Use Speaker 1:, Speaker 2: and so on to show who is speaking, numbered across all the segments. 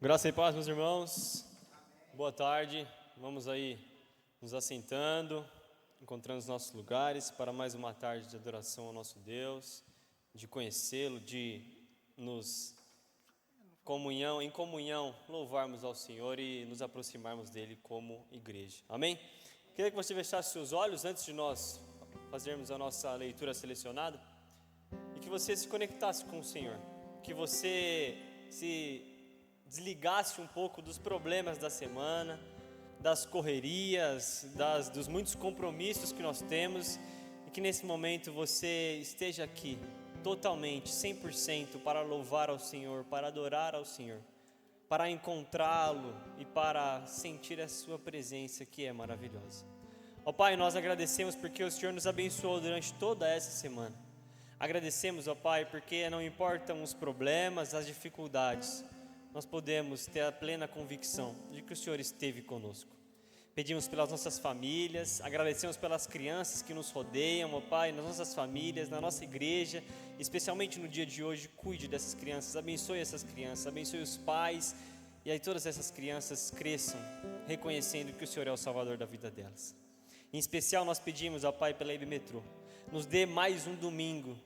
Speaker 1: Graça e paz, meus irmãos. Boa tarde. Vamos aí nos assentando, encontrando os nossos lugares para mais uma tarde de adoração ao nosso Deus, de conhecê-lo, de nos em comunhão louvarmos ao Senhor e nos aproximarmos dele como igreja. Amém? Queria que você fechasse seus olhos antes de nós fazermos a nossa leitura selecionada e que você se conectasse com o Senhor, que você se desligasse um pouco dos problemas da semana, das correrias, dos muitos compromissos que nós temos, e que nesse momento você esteja aqui totalmente, 100% para louvar ao Senhor, para adorar ao Senhor, para encontrá-lo e para sentir a sua presença, que é maravilhosa. Ó Pai, nós agradecemos porque o Senhor nos abençoou durante toda essa semana. Agradecemos, ó Pai, porque não importam os problemas, as dificuldades, nós podemos ter a plena convicção de que o Senhor esteve conosco. Pedimos pelas nossas famílias, agradecemos pelas crianças que nos rodeiam, ó Pai, nas nossas famílias, na nossa igreja, especialmente no dia de hoje. Cuide dessas crianças, abençoe essas crianças, abençoe os pais, e aí todas essas crianças cresçam reconhecendo que o Senhor é o Salvador da vida delas. Em especial nós pedimos, ó Pai, pela IBMetrô, nos dê mais um domingo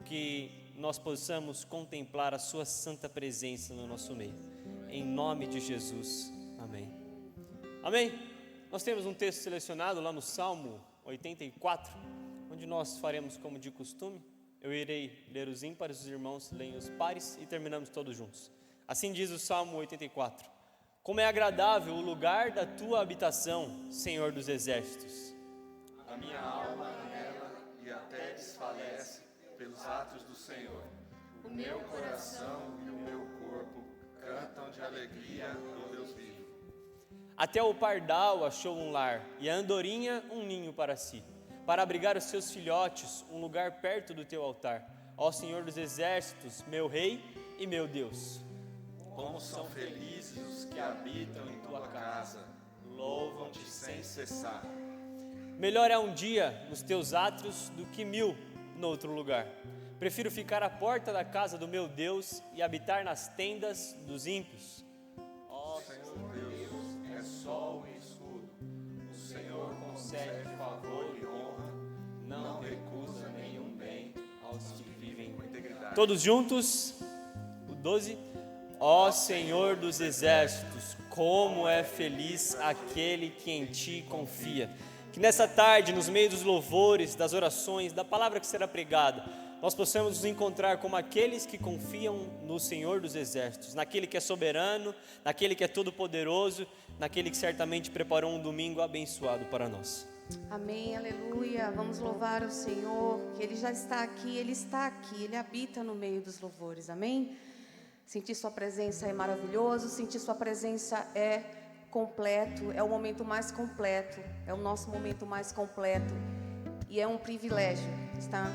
Speaker 1: que nós possamos contemplar a sua santa presença no nosso meio. Em nome de Jesus. Amém. Amém. Nós temos um texto selecionado lá no Salmo 84, onde nós faremos como de costume. Eu irei ler os ímpares, os irmãos leem os pares e terminamos todos juntos. Assim diz o Salmo 84. Como é agradável o lugar da tua habitação, Senhor dos exércitos.
Speaker 2: A minha alma anela e até desfalece pelos atos do Senhor. O meu coração e o meu corpo cantam de alegria no Deus vivo.
Speaker 1: Até o pardal achou um lar e a andorinha um ninho para si, para abrigar os seus filhotes, um lugar perto do teu altar. Ó Senhor dos exércitos, meu Rei e meu Deus.
Speaker 2: Como são felizes os que habitam em tua casa, louvam-te sem cessar.
Speaker 1: Melhor é um dia nos teus átrios do que 1000 noutro lugar. Prefiro ficar à porta da casa do meu Deus e habitar nas tendas dos ímpios.
Speaker 2: Ó Senhor Deus, é sol e escudo. O Senhor concede favor e honra, não recusa nenhum bem aos que vivem com integridade.
Speaker 1: Todos juntos, o 12. Ó Senhor dos exércitos, como é feliz aquele que em ti confia. Que nessa tarde, nos meios dos louvores, das orações, da palavra que será pregada, nós possamos nos encontrar como aqueles que confiam no Senhor dos exércitos, naquele que é soberano, naquele que é todo-poderoso, naquele que certamente preparou um domingo abençoado para nós.
Speaker 3: Amém, aleluia. Vamos louvar o Senhor, que Ele já está aqui, Ele habita no meio dos louvores, amém? Sentir sua presença é maravilhoso, sentir sua presença é completo, é o momento mais completo, é o nosso momento mais completo, e é um privilégio estar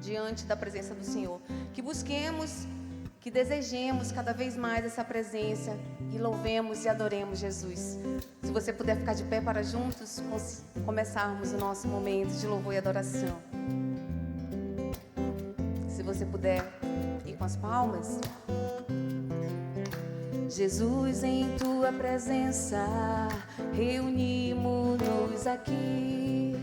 Speaker 3: diante da presença do Senhor. Que busquemos, que desejemos cada vez mais essa presença, e louvemos e adoremos Jesus. Se você puder ficar de pé para juntos começarmos o nosso momento de louvor e adoração. Se você puder ir com as palmas. Jesus, em tua presença, reunimos-nos aqui,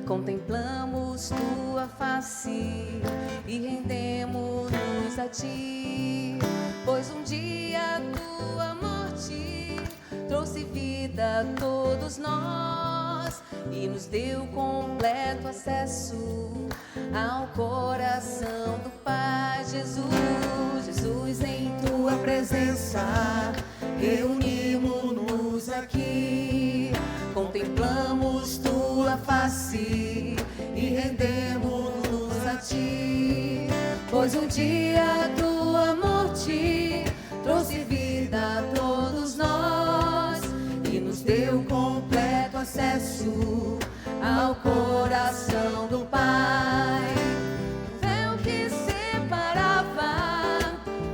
Speaker 3: contemplamos tua face e rendemos-nos a ti, pois um dia tua morte trouxe vida a todos nós e nos deu completo acesso ao coração do Pai. Jesus, em tua presença, reunimos-nos aqui, contemplamos tua face e rendemos-nos a ti, pois um dia tua morte trouxe vida a todos nós e nos deu completo acesso ao coração do Pai. O véu que separava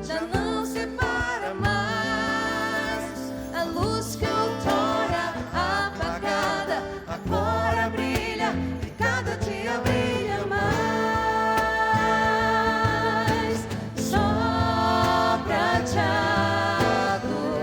Speaker 3: já não separa mais. A luz que outrora apagada agora brilha e cada dia brilha mais. Só pra te adorar.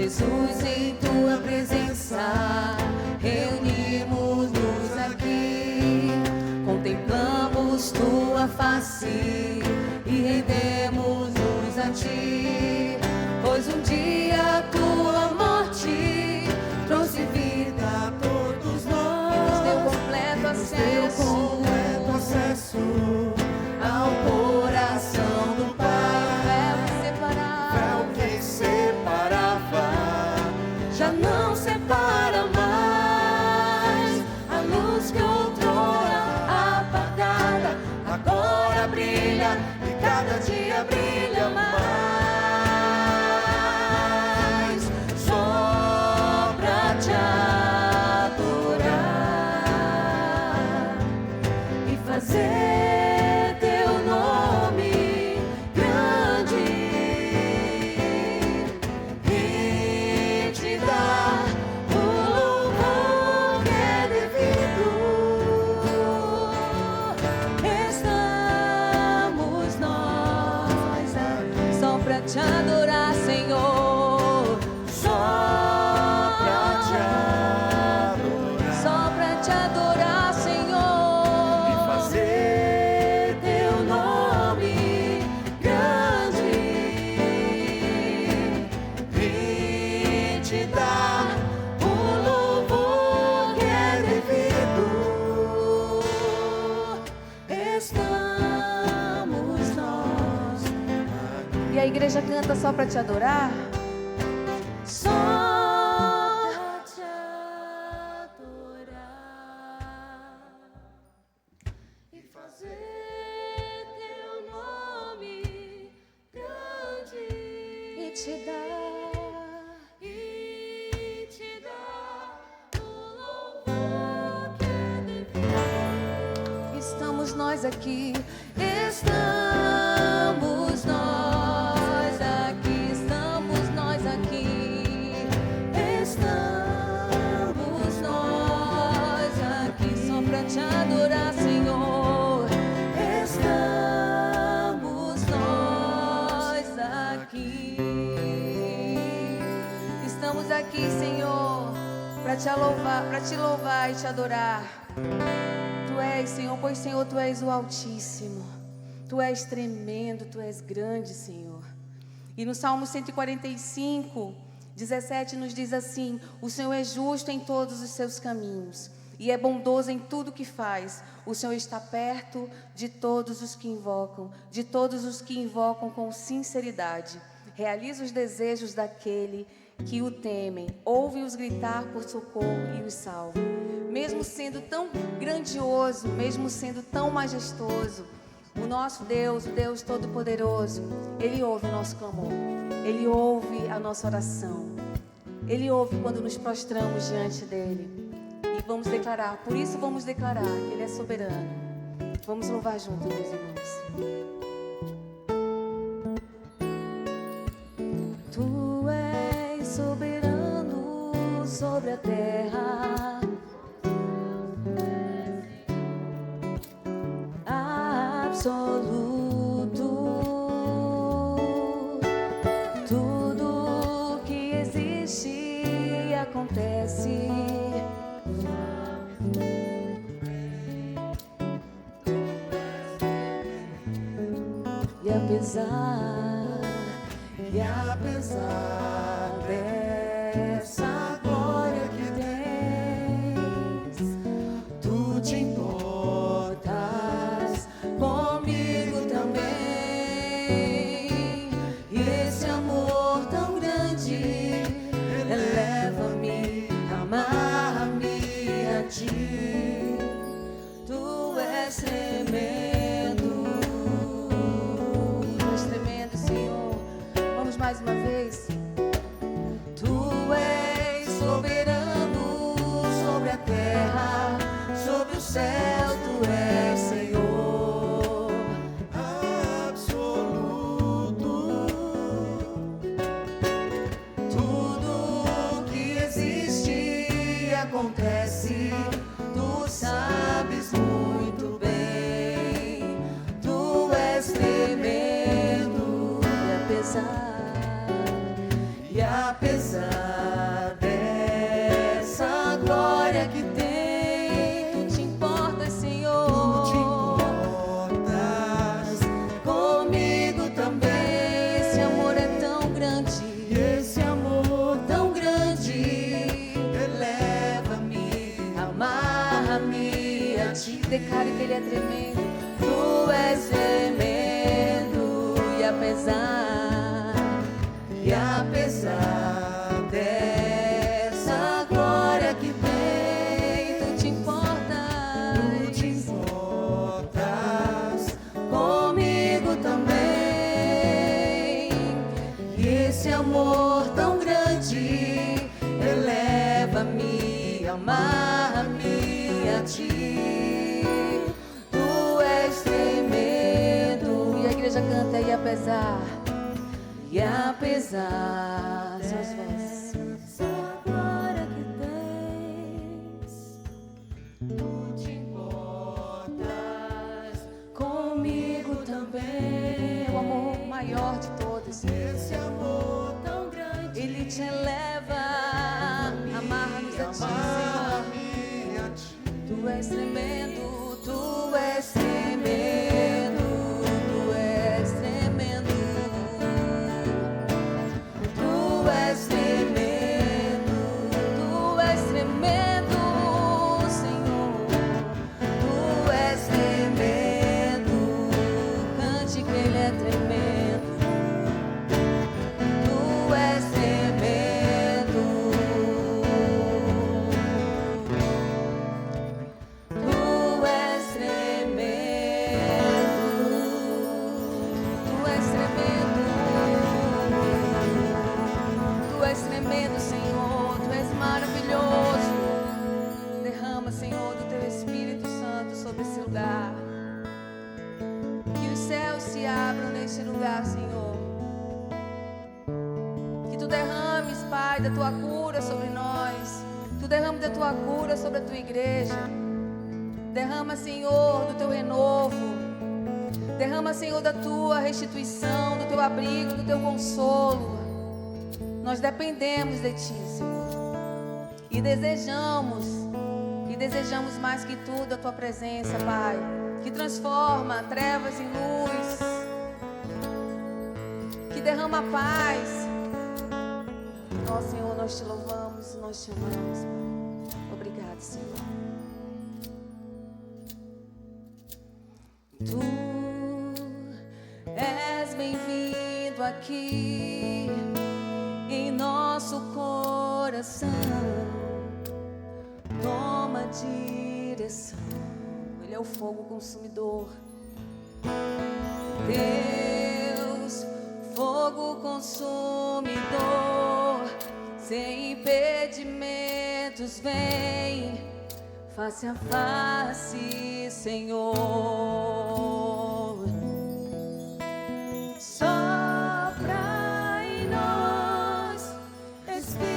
Speaker 3: Jesus, em tua presença, reunimos-nos aqui, contemplamos tua face e rendemos-nos a ti, pois um dia a tua morte trouxe vida a todos nós, e nos deu completo acesso ao coração do Pai. Véu que separava já não separa mais. A luz que outrora apagada agora brilha e cada dia brilha mais. Só pra te adorar e fazer teu nome grande e te dar o louvor que é devido. Estamos nós aqui só pra te adorar, Senhor. Só pra te adorar, Senhor. E fazer teu nome grande e te dar o louvor que é devido. Estamos nós. E a igreja canta só pra te adorar? Só pra te adorar e fazer teu nome grande e te dar o louvor que é devido. Estamos nós aqui, estamos nós aqui, estamos nós aqui, estamos nós aqui só pra te adorar, Senhor. Estamos nós aqui, estamos aqui, Senhor, pra te louvar e te adorar. Tu és, Senhor, pois, Senhor, Tu és o Altíssimo. Tu és tremendo, Tu és grande, Senhor. E no Salmo 145, 17 nos diz assim: o Senhor é justo em todos os seus caminhos e é bondoso em tudo que faz. O Senhor está perto de todos os que invocam com sinceridade. Realiza os desejos daquele que o temem, ouve-os gritar por socorro e os salva. Mesmo sendo tão grandioso, mesmo sendo tão majestoso, o nosso Deus, o Deus Todo-Poderoso, Ele ouve o nosso clamor, Ele ouve a nossa oração, Ele ouve quando nos prostramos diante dEle. E vamos declarar, por isso vamos declarar que Ele é soberano. Vamos louvar juntos, meus irmãos. Tu és soberano sobre a terra, absoluto. Tudo que existe e acontece e apesar dessa glória que tens, tu te importas comigo também. E esse amor tão grande eleva-me, amar-me a ti. Tu és tremendo, Senhor. Vamos mais uma vez. Tu és soberano sobre a terra, sobre o céu. Tu és Senhor absoluto. Tudo que existe e acontece, tu sabes muito bem. Tu és tremendo. E apesar declare que Ele é tremendo. Tu és tremendo e apesar dessa glória que tem, tu te importas comigo também. E esse amor tão grande eleva-me, amarra-me a ti. Tu és tremendo. E a igreja canta e apesar suas vozes, essa glória que tens, tu te importas comigo também. O amor maior de todos, esse amor tão grande, Ele te eleva, amarra-nos a ti, Senhor. Tu és tremendo, tu és tremendo, tu és tremendo. Tu és tremendo, Senhor. Tu és tremendo, cante que Ele é tremendo. Tu és tremendo, tu és tremendo, tu és tremendo. Tu és tremendo, Senhor, Tu és maravilhoso. Derrama, Senhor, do Teu Espírito Santo sobre esse lugar. Que os céus se abram neste lugar, Senhor. Que Tu derrames, Pai, da Tua cura sobre nós. Tu derrame da Tua cura sobre a Tua igreja. Derrama, Senhor, do Teu renovo. Derrama, Senhor, da Tua restituição, do Teu abrigo, do Teu consolo. Nós dependemos de Ti, Senhor, e desejamos mais que tudo a Tua presença, Pai, que transforma trevas em luz, que derrama paz. Ó Senhor, nós Te louvamos, nós Te amamos, Pai. Obrigado, Senhor. Tu és bem-vindo aqui em nosso coração. Toma direção. Ele é o fogo consumidor. Deus, fogo consumidor, sem impedimentos vem, face a face, Senhor. Sopra em nós, Espírito,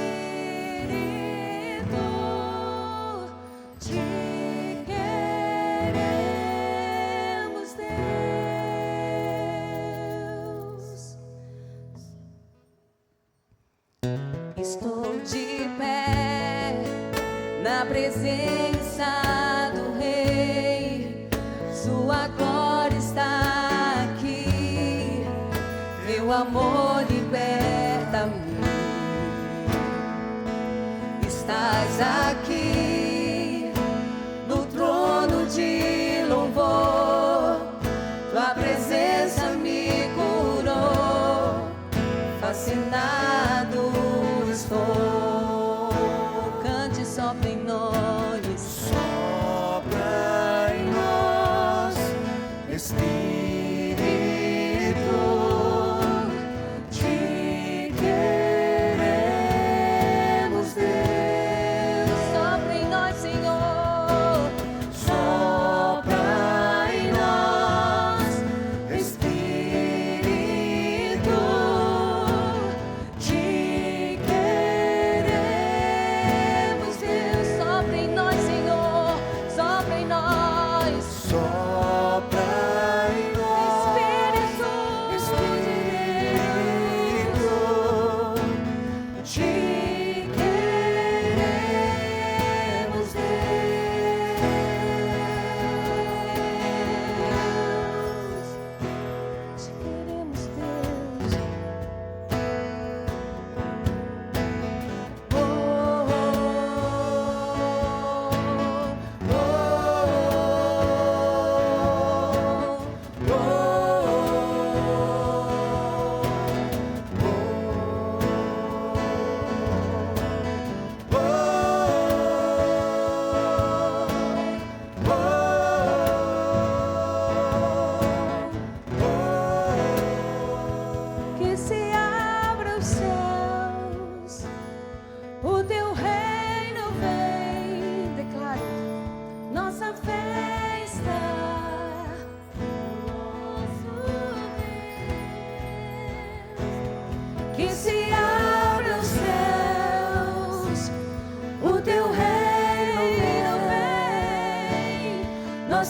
Speaker 3: te queremos, Deus. Estou de pé na presença do Rei, sua glória está aqui, meu amor liberta-me. Estás aqui no trono de louvor, tua presença me curou, fascinado estou. Cante, sopra em nós,
Speaker 2: Sopra em nós, Espírito, te queremos, Deus.
Speaker 3: sopra em nós, Senhor.
Speaker 2: Sopra em nós, Espírito,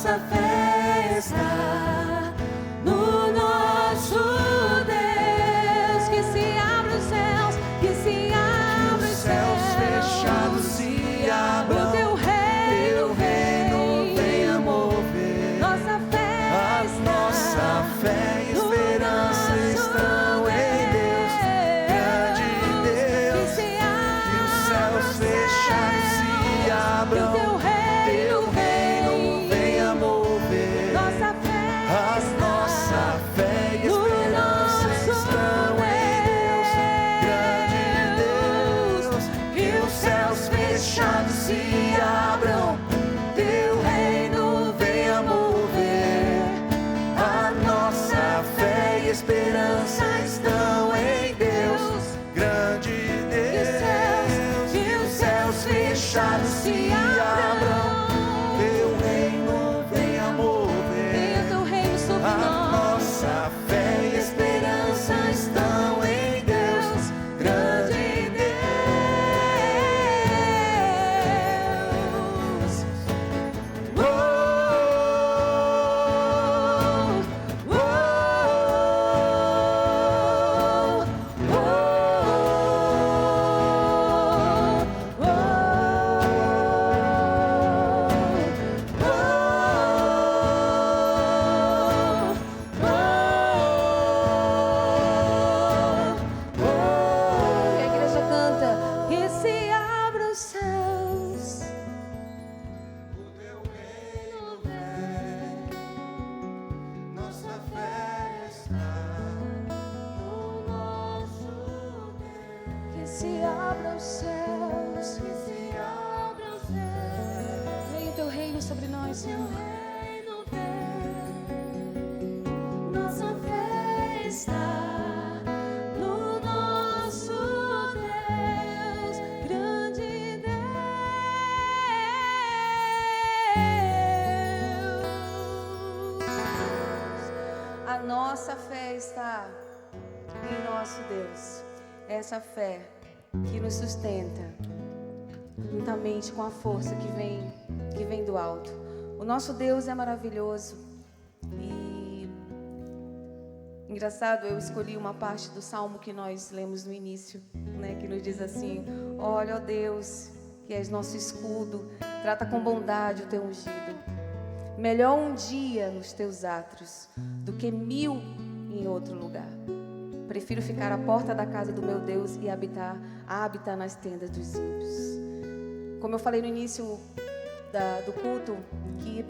Speaker 4: nossa fé está no nosso Deus. Que se abra os céus, que se abra os céus
Speaker 2: fechados se abram.
Speaker 4: o teu reino
Speaker 2: venha mover.
Speaker 4: Nossa fé
Speaker 2: A nossa fé e esperança estão em Deus, grande Deus. Que os céus fechados se abram. Teu reino venha mover.
Speaker 4: nossa fé
Speaker 2: A nossa fé e esperança estão em Deus, grande Deus. Que os céus fechados se abram. Teu reino venha mover. A nossa fé e esperança estão em Deus, grande Deus. Que os céus fechados se abram. Teu reino venha mover.
Speaker 4: venha o teu reino sobre
Speaker 2: A
Speaker 4: nós.
Speaker 2: nossa fé e esperança estão em Deus, grande Deus.
Speaker 4: E a igreja canta: que se abra os céus.
Speaker 2: Nossa fé está no nosso Deus.
Speaker 4: Que se abra os céus. Que se abra os céus. Venha o teu reino sobre nós, Senhor. Nossa fé está no nosso Deus, grande Deus.
Speaker 3: A nossa fé está em nosso Deus. Essa fé que nos sustenta, juntamente com a força que vem do alto. O nosso Deus é maravilhoso. E engraçado, eu escolhi uma parte do salmo que nós lemos no início, né, que nos diz assim: olha, ó Deus, que és nosso escudo, trata com bondade o teu ungido. Melhor um dia nos teus átrios do que 1000 em outro lugar. Prefiro ficar à porta da casa do meu Deus e habitar nas tendas dos ímpios. Como eu falei no início do culto, que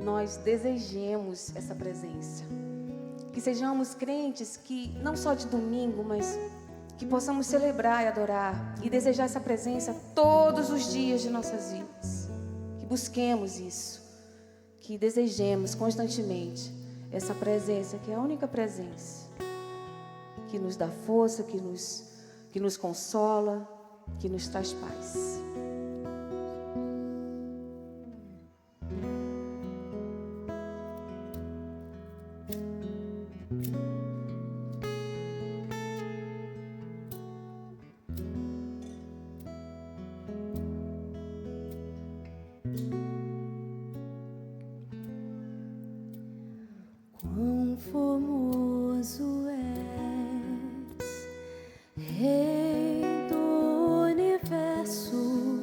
Speaker 3: nós desejemos essa presença. Que sejamos crentes que, não só de domingo, mas que possamos celebrar e adorar e desejar essa presença todos os dias de nossas vidas. Que busquemos isso. Que desejemos constantemente essa presença, que é a única presença que nos dá força, que nos consola, que nos traz paz.
Speaker 4: Quão formoso és, Rei do universo.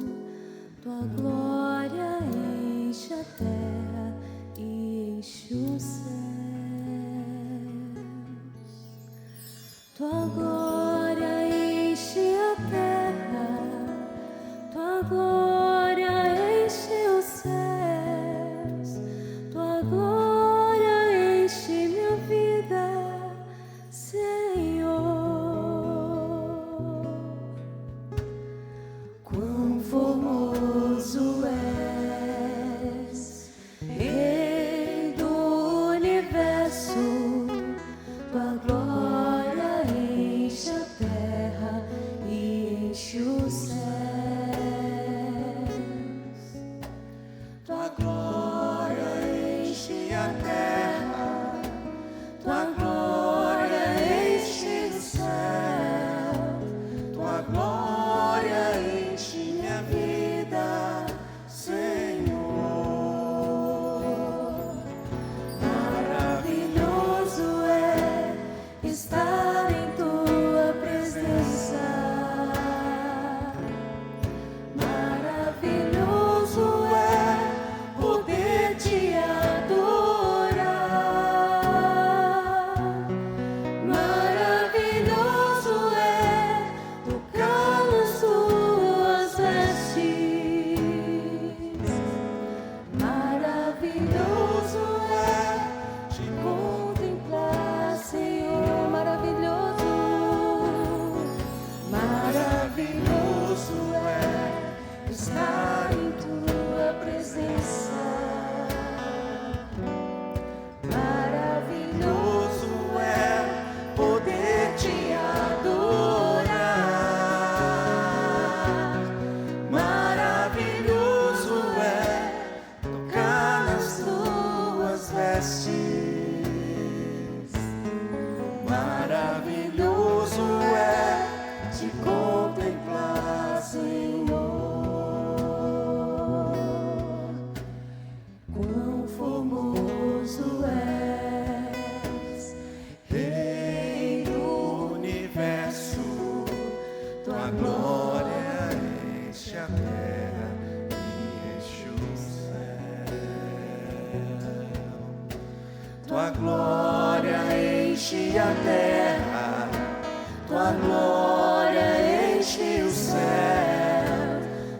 Speaker 2: enche a terra, tua glória enche o céu,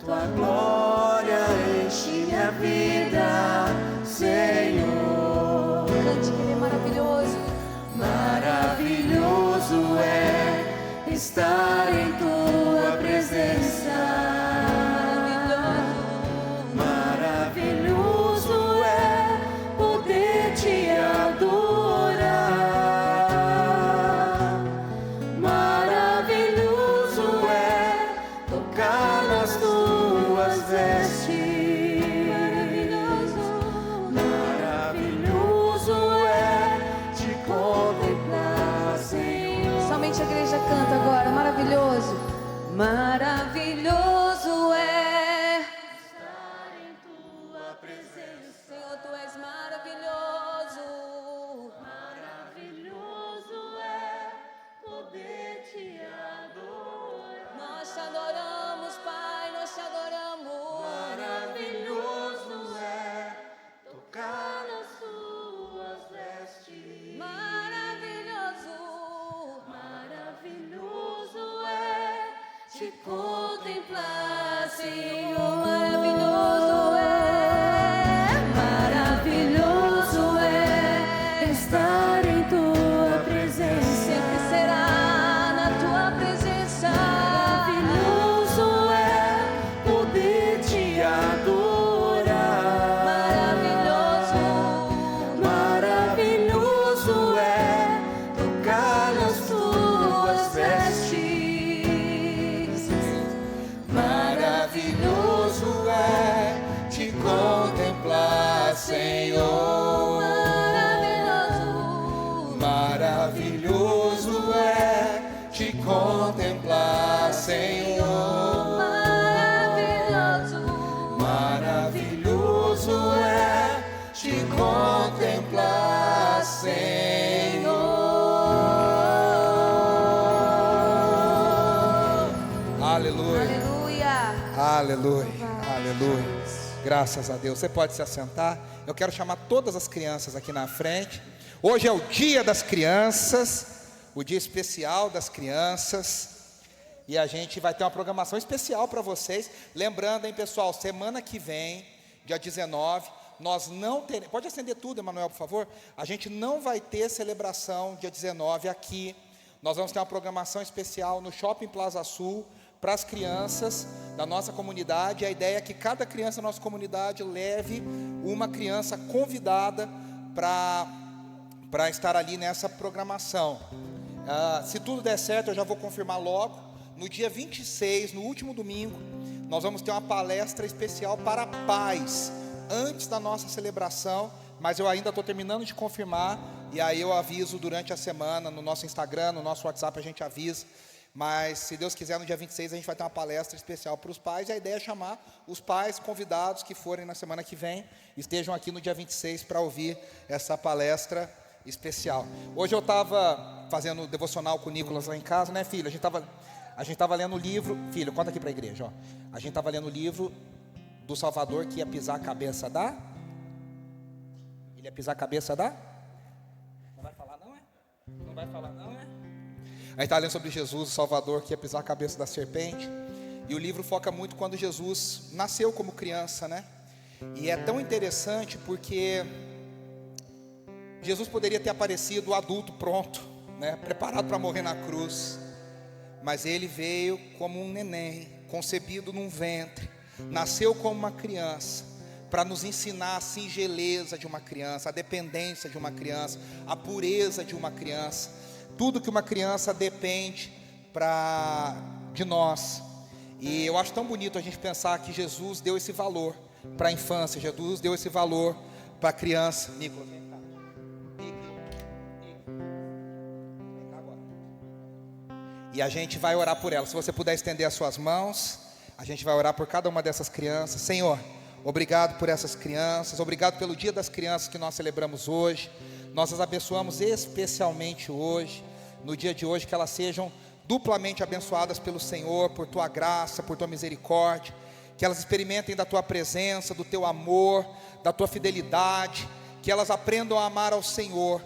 Speaker 2: tua glória enche minha vida, Senhor.
Speaker 3: Cante que Ele é maravilhoso.
Speaker 2: Maravilhoso é estar em tua presença. Maravilhoso é poder te adorar. Maravilhoso é tocar nas tuas vestes. Maravilhoso é te contemplar, Senhor.
Speaker 3: Somente a igreja canta agora, maravilhoso. Maravilhoso é estar em tua presença. Senhor, tu és maravilhoso. Maravilhoso é poder te adorar. Nós te adoramos, Pai, nós te adoramos.
Speaker 2: Maravilhoso é tocar nas tuas vestes.
Speaker 3: Maravilhoso, maravilhoso é te contemplar, Senhor. Maravilhoso é estar em tua presença. Sempre será na tua presença.
Speaker 2: Maravilhoso é poder te adorar. Maravilhoso é tocar nas tuas vestes. Maravilhoso é te contemplar, Senhor. Maravilhoso é te contemplar, Senhor. Maravilhoso é te contemplar, Senhor. Aleluia,
Speaker 3: Aleluia.
Speaker 5: Aleluia, aleluia. Graças a Deus. Você pode se assentar. Eu quero chamar todas as crianças aqui na frente. Hoje é o dia das crianças, o dia especial das crianças. E a gente vai ter uma programação especial para vocês. Lembrando, hein, pessoal, semana que vem, dia 19, nós não teremos. Pode acender tudo, Emanuel, por favor. A gente não vai ter celebração dia 19 aqui. Nós vamos ter uma programação especial no Shopping Plaza Sul para as crianças da nossa comunidade. A ideia é que cada criança da nossa comunidade leve uma criança convidada para estar ali nessa programação. Se tudo der certo, eu já vou confirmar logo. No dia 26, no último domingo, nós vamos ter uma palestra especial para pais, antes da nossa celebração, mas eu ainda estou terminando de confirmar, e aí eu aviso durante a semana, no nosso Instagram, no nosso WhatsApp, a gente avisa. Mas, se Deus quiser, no dia 26 a gente vai ter uma palestra especial para os pais. E a ideia é chamar os pais convidados que forem na semana que vem, estejam aqui no dia 26 para ouvir essa palestra especial. Hoje eu estava fazendo devocional com o Nicolas lá em casa, né, filho? A gente estava lendo o livro. Filho, conta aqui para a igreja, ó. A gente estava lendo o livro do Salvador que ia pisar a cabeça da... Ele ia pisar a cabeça da... Não vai falar não, é? Não vai falar não, é? A gente está lendo sobre Jesus, o Salvador, que ia pisar a cabeça da serpente. E o livro foca muito quando Jesus nasceu como criança, né? E é tão interessante porque Jesus poderia ter aparecido adulto pronto, né? Preparado para morrer na cruz. Mas ele veio como um neném, concebido num ventre. Nasceu como uma criança, para nos ensinar a singeleza de uma criança, a dependência de uma criança, a pureza de uma criança. Tudo que uma criança depende de nós. E eu acho tão bonito a gente pensar que Jesus deu esse valor para a infância. Jesus deu esse valor para a criança. Nicolas, vem cá. Vem cá agora. E a gente vai orar por ela. Se você puder estender as suas mãos, a gente vai orar por cada uma dessas crianças. Senhor, obrigado por essas crianças. Obrigado pelo dia das crianças que nós celebramos hoje. Nós as abençoamos especialmente hoje, no dia de hoje, que elas sejam duplamente abençoadas pelo Senhor, por Tua graça, por Tua misericórdia, que elas experimentem da Tua presença, do Teu amor, da Tua fidelidade, que elas aprendam a amar ao Senhor,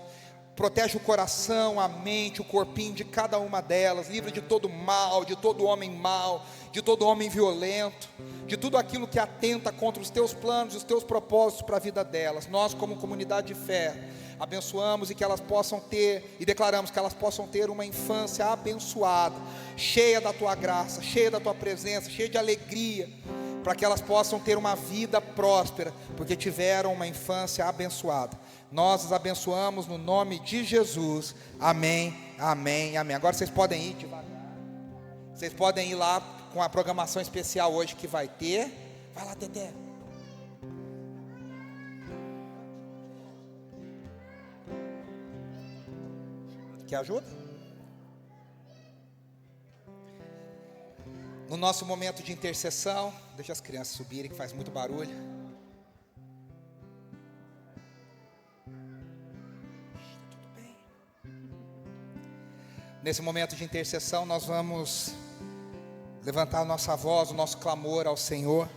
Speaker 5: protege o coração, a mente, o corpinho de cada uma delas, livra de todo mal, de todo homem mau, de todo homem violento, de tudo aquilo que atenta contra os teus planos, os teus propósitos para a vida delas. Nós, como comunidade de fé, abençoamos e que elas possam ter, e declaramos que elas possam ter uma infância abençoada, cheia da tua graça, cheia da tua presença, cheia de alegria, para que elas possam ter uma vida próspera, porque tiveram uma infância abençoada. Nós as abençoamos no nome de Jesus. Amém, amém, amém. Agora vocês podem ir devagar. Vocês podem ir lá com a programação especial hoje que vai ter. Vai lá, Teté. Quer ajuda? No nosso momento de intercessão, deixa as crianças subirem que faz muito barulho. Nesse momento de intercessão, nós vamos levantar a nossa voz, o nosso clamor ao Senhor,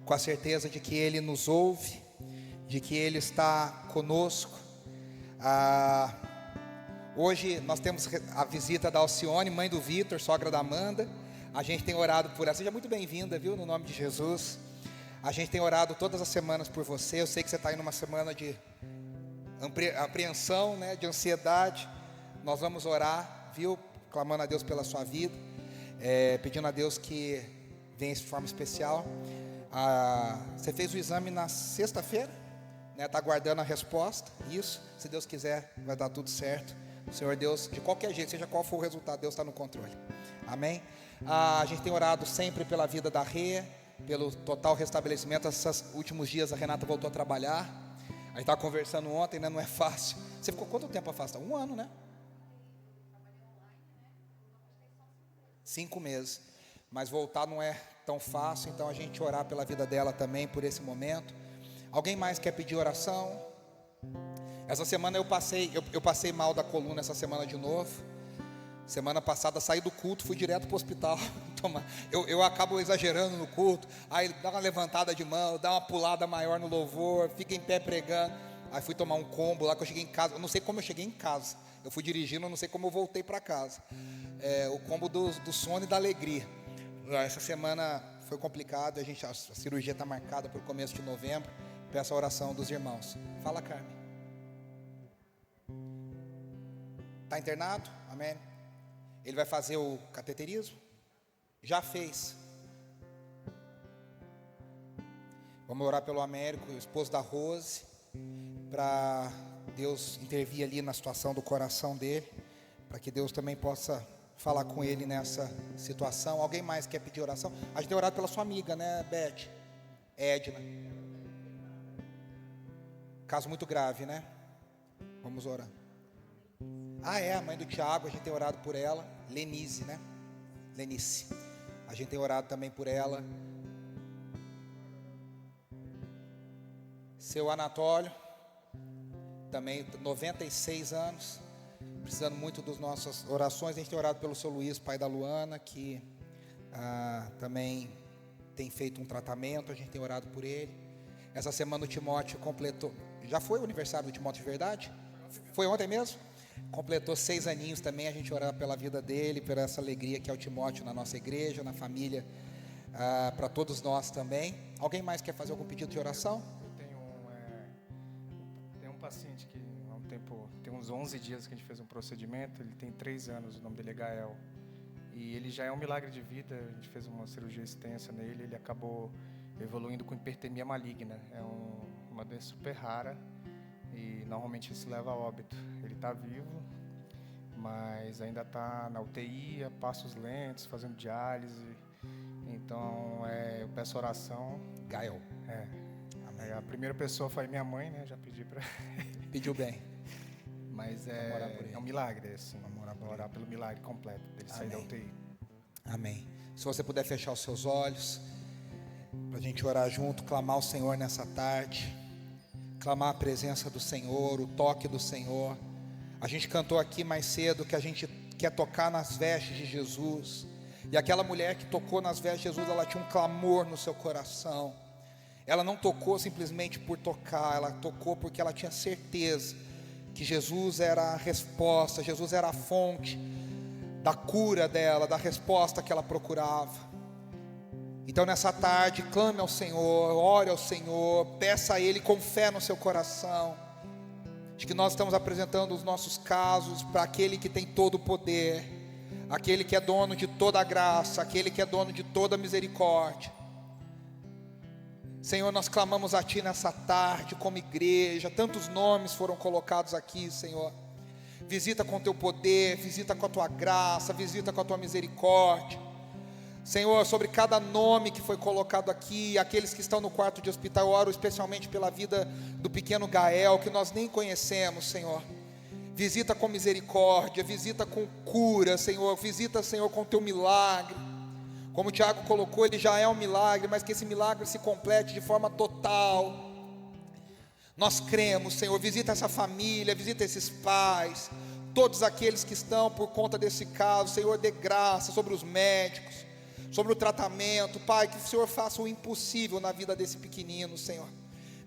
Speaker 5: com a certeza de que Ele nos ouve, de que Ele está conosco. Hoje nós temos a visita da Alcione, mãe do Vitor, sogra da Amanda. A gente tem orado por ela. Seja muito bem-vinda, viu, no nome de Jesus. A gente tem orado todas as semanas por você. Eu sei que você está aí numa semana de apreensão, né, de ansiedade. Nós vamos orar, viu, clamando a Deus pela sua vida, pedindo a Deus que venha de forma especial. Você fez o exame na sexta-feira, né? Está aguardando a resposta. Isso, se Deus quiser, vai dar tudo certo. O Senhor Deus, de qualquer jeito, seja qual for o resultado, Deus está no controle. Amém? A gente tem orado sempre pela vida da Rê, pelo total restabelecimento. Esses últimos dias a Renata voltou a trabalhar. A gente estava conversando ontem, né? Não é fácil. Você ficou quanto tempo afastado? 1 ano, né? 5 meses. Mas voltar não é tão fácil, então a gente orar pela vida dela também por esse momento. Alguém mais quer pedir oração? Essa semana eu passei mal da coluna essa semana de novo. Semana passada saí do culto, fui direto para o hospital. Eu acabo exagerando no culto. Aí dá uma levantada de mão, dá uma pulada maior no louvor, fica em pé pregando. Aí fui tomar um combo lá que eu cheguei em casa. Eu não sei como eu cheguei em casa. Eu fui dirigindo, eu não sei como eu voltei para casa. O combo do sono e da alegria. Essa semana foi complicado. A cirurgia está marcada para o começo de novembro. Peço a oração dos irmãos. Fala, Carmen. Está internado? Amém. Ele vai fazer o cateterismo? Já fez. Vamos orar pelo Américo, o esposo da Rose, para Deus intervir ali na situação do coração dele, para que Deus também possa falar com ele nessa situação. Alguém mais quer pedir oração? A gente tem orado pela sua amiga, né, Beth? Edna. Caso muito grave, né? Vamos orar. A mãe do Tiago, a gente tem orado por ela. Lenice, né? Lenice. A gente tem orado também por ela. Seu Anatólio, também 96 anos, precisando muito das nossas orações. A gente tem orado pelo seu Luiz, pai da Luana, que também tem feito um tratamento. A gente tem orado por ele. Essa semana o Timóteo completou. Já foi o aniversário do Timóteo de verdade? Foi ontem mesmo? Completou 6 aninhos também. A gente ora pela vida dele, por essa alegria que é o Timóteo na nossa igreja, na família, para todos nós também. Alguém mais quer fazer algum pedido de oração?
Speaker 6: Eu tenho um paciente que há um tempo, tem uns 11 dias que a gente fez um procedimento. Ele tem 3 anos, o nome dele é Gael, e ele já é um milagre de vida. A gente fez uma cirurgia extensa nele. Ele acabou evoluindo com hipertermia maligna. É uma doença super rara e normalmente isso leva a óbito. Ele está vivo, mas ainda está na UTI, a passos lentos, fazendo diálise. Então eu peço oração.
Speaker 5: Gael.
Speaker 6: A primeira pessoa foi minha mãe, né? Já pedi para.
Speaker 5: Pediu bem.
Speaker 6: Mas é um milagre, assim. Vamos orar pelo milagre completo dele sair da UTI.
Speaker 5: Amém. Se você puder fechar os seus olhos, para a gente orar junto, clamar ao Senhor nessa tarde, clamar a presença do Senhor, o toque do Senhor. A gente cantou aqui mais cedo que a gente quer tocar nas vestes de Jesus. E aquela mulher que tocou nas vestes de Jesus, ela tinha um clamor no seu coração. Ela não tocou simplesmente por tocar, ela tocou porque ela tinha certeza que Jesus era a resposta, Jesus era a fonte da cura dela, da resposta que ela procurava. Então nessa tarde, clame ao Senhor, ore ao Senhor, peça a Ele com fé no seu coração, de que nós estamos apresentando os nossos casos para aquele que tem todo o poder, aquele que é dono de toda a graça, aquele que é dono de toda a misericórdia. Senhor, nós clamamos a Ti nessa tarde como igreja, tantos nomes foram colocados aqui, Senhor. Visita com Teu poder, visita com a Tua graça, visita com a Tua misericórdia. Senhor, sobre cada nome que foi colocado aqui, aqueles que estão no quarto de hospital, eu oro especialmente pela vida do pequeno Gael, que nós nem conhecemos, Senhor. Visita com misericórdia, visita com cura, Senhor, visita, Senhor, com Teu milagre. Como o Tiago colocou, ele já é um milagre, mas que esse milagre se complete de forma total. Nós cremos, Senhor, visita essa família, visita esses pais, todos aqueles que estão por conta desse caso, Senhor, dê graça sobre os médicos, sobre o tratamento, Pai, que o Senhor faça o impossível na vida desse pequenino, Senhor.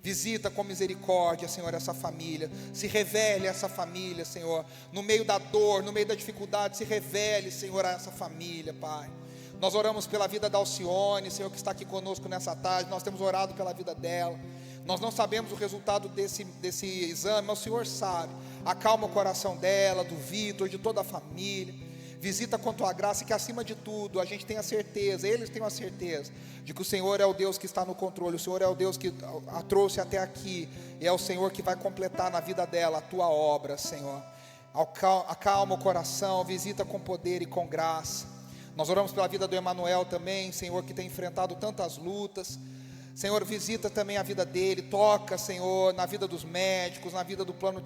Speaker 5: Visita com misericórdia, Senhor, essa família, se revele a essa família, Senhor, no meio da dor, no meio da dificuldade, se revele, Senhor, a essa família, Pai. Nós oramos pela vida da Alcione, Senhor, que está aqui conosco nessa tarde. Nós temos orado pela vida dela. Nós não sabemos o resultado desse exame, mas o Senhor sabe. Acalma o coração dela, do Vitor, de toda a família. Visita com Tua graça, e que acima de tudo a gente tenha certeza, eles tenham a certeza de que o Senhor é o Deus que está no controle, o Senhor é o Deus que a trouxe até aqui, e é o Senhor que vai completar na vida dela a Tua obra, Senhor. Acalma o coração, visita com poder e com graça. Nós oramos pela vida do Emanuel também, Senhor, que tem enfrentado tantas lutas. Senhor, visita também a vida dele, toca, Senhor, na vida dos médicos, na vida do plano,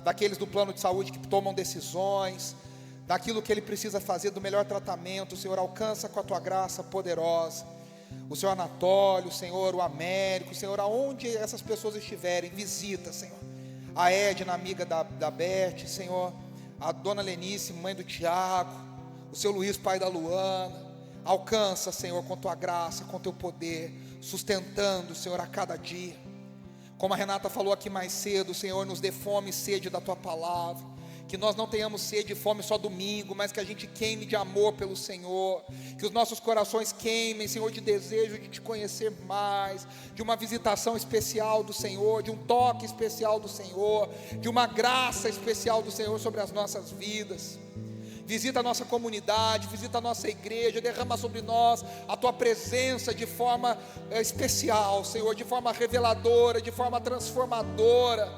Speaker 5: daqueles do plano de saúde que tomam decisões, daquilo que ele precisa fazer, do melhor tratamento. Senhor, alcança com a Tua graça poderosa. O Senhor Anatólio, Senhor, o Américo, Senhor, aonde essas pessoas estiverem, visita, Senhor. A Edna, amiga da Beth, Senhor, a dona Lenice, mãe do Tiago, o Seu Luiz, pai da Luana. Alcança, Senhor, com Tua graça, com Teu poder, sustentando, Senhor, a cada dia. Como a Renata falou aqui mais cedo, Senhor, nos dê fome e sede da Tua palavra. Que nós não tenhamos sede e fome só domingo, mas que a gente queime de amor pelo Senhor. Que os nossos corações queimem, Senhor, de desejo de Te conhecer mais, de uma visitação especial do Senhor, de um toque especial do Senhor, de uma graça especial do Senhor sobre as nossas vidas. Visita a nossa comunidade, visita a nossa igreja, derrama sobre nós a Tua presença de forma especial, Senhor, de forma reveladora, de forma transformadora.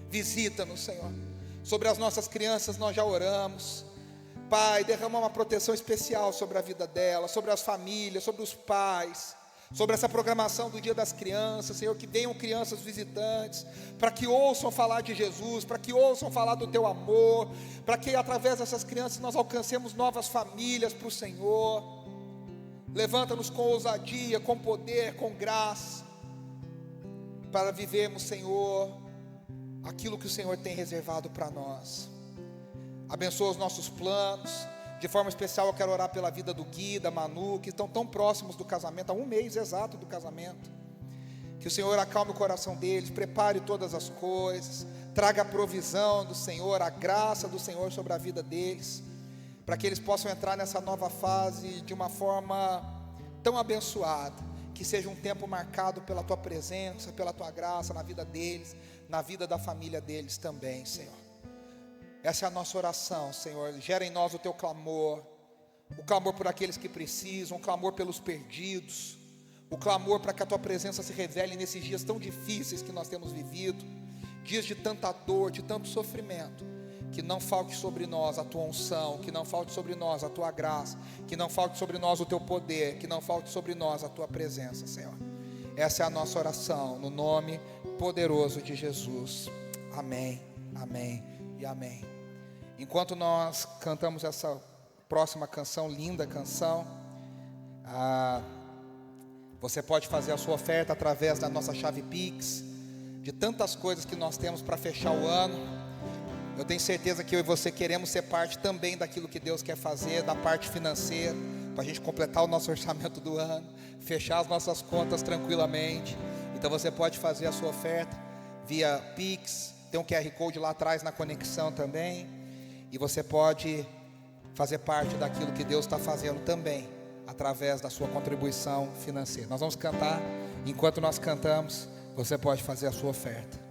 Speaker 5: Visita-nos, Senhor. Sobre as nossas crianças nós já oramos. Pai, derrama uma proteção especial sobre a vida delas, sobre as famílias, sobre os pais, sobre essa programação do Dia das Crianças, Senhor, que venham crianças visitantes, para que ouçam falar de Jesus, para que ouçam falar do Teu amor, para que através dessas crianças nós alcancemos novas famílias para o Senhor. Levanta-nos com ousadia, com poder, com graça, para vivermos, Senhor, aquilo que o Senhor tem reservado para nós. Abençoa os nossos planos. De forma especial eu quero orar pela vida do Gui, da Manu, que estão tão próximos do casamento, há um mês exato do casamento. Que o Senhor acalme o coração deles, prepare todas as coisas, traga a provisão do Senhor, a graça do Senhor sobre a vida deles, para que eles possam entrar nessa nova fase de uma forma tão abençoada, que seja um tempo marcado pela Tua presença, pela Tua graça na vida deles, na vida da família deles também, Senhor. Essa é a nossa oração, Senhor. Gera em nós o Teu clamor, o clamor por aqueles que precisam, o clamor pelos perdidos, o clamor para que a Tua presença se revele nesses dias tão difíceis que nós temos vivido, dias de tanta dor, de tanto sofrimento. Que não falte sobre nós a Tua unção, que não falte sobre nós a Tua graça, que não falte sobre nós o Teu poder, que não falte sobre nós a Tua presença, Senhor. Essa é a nossa oração, no nome poderoso de Jesus. Amém, amém e amém. Enquanto nós cantamos essa próxima canção, linda canção, você pode fazer a sua oferta através da nossa chave Pix, de tantas coisas que nós temos para fechar o ano. Eu tenho certeza que eu e você queremos ser parte também daquilo que Deus quer fazer, da parte financeira, para a gente completar o nosso orçamento do ano, fechar as nossas contas tranquilamente. Então você pode fazer a sua oferta via Pix, Tem um QR Code lá atrás na conexão também. E você pode fazer parte daquilo que Deus está fazendo também, através da sua contribuição financeira. Nós vamos cantar. Enquanto nós cantamos, você pode fazer a sua oferta.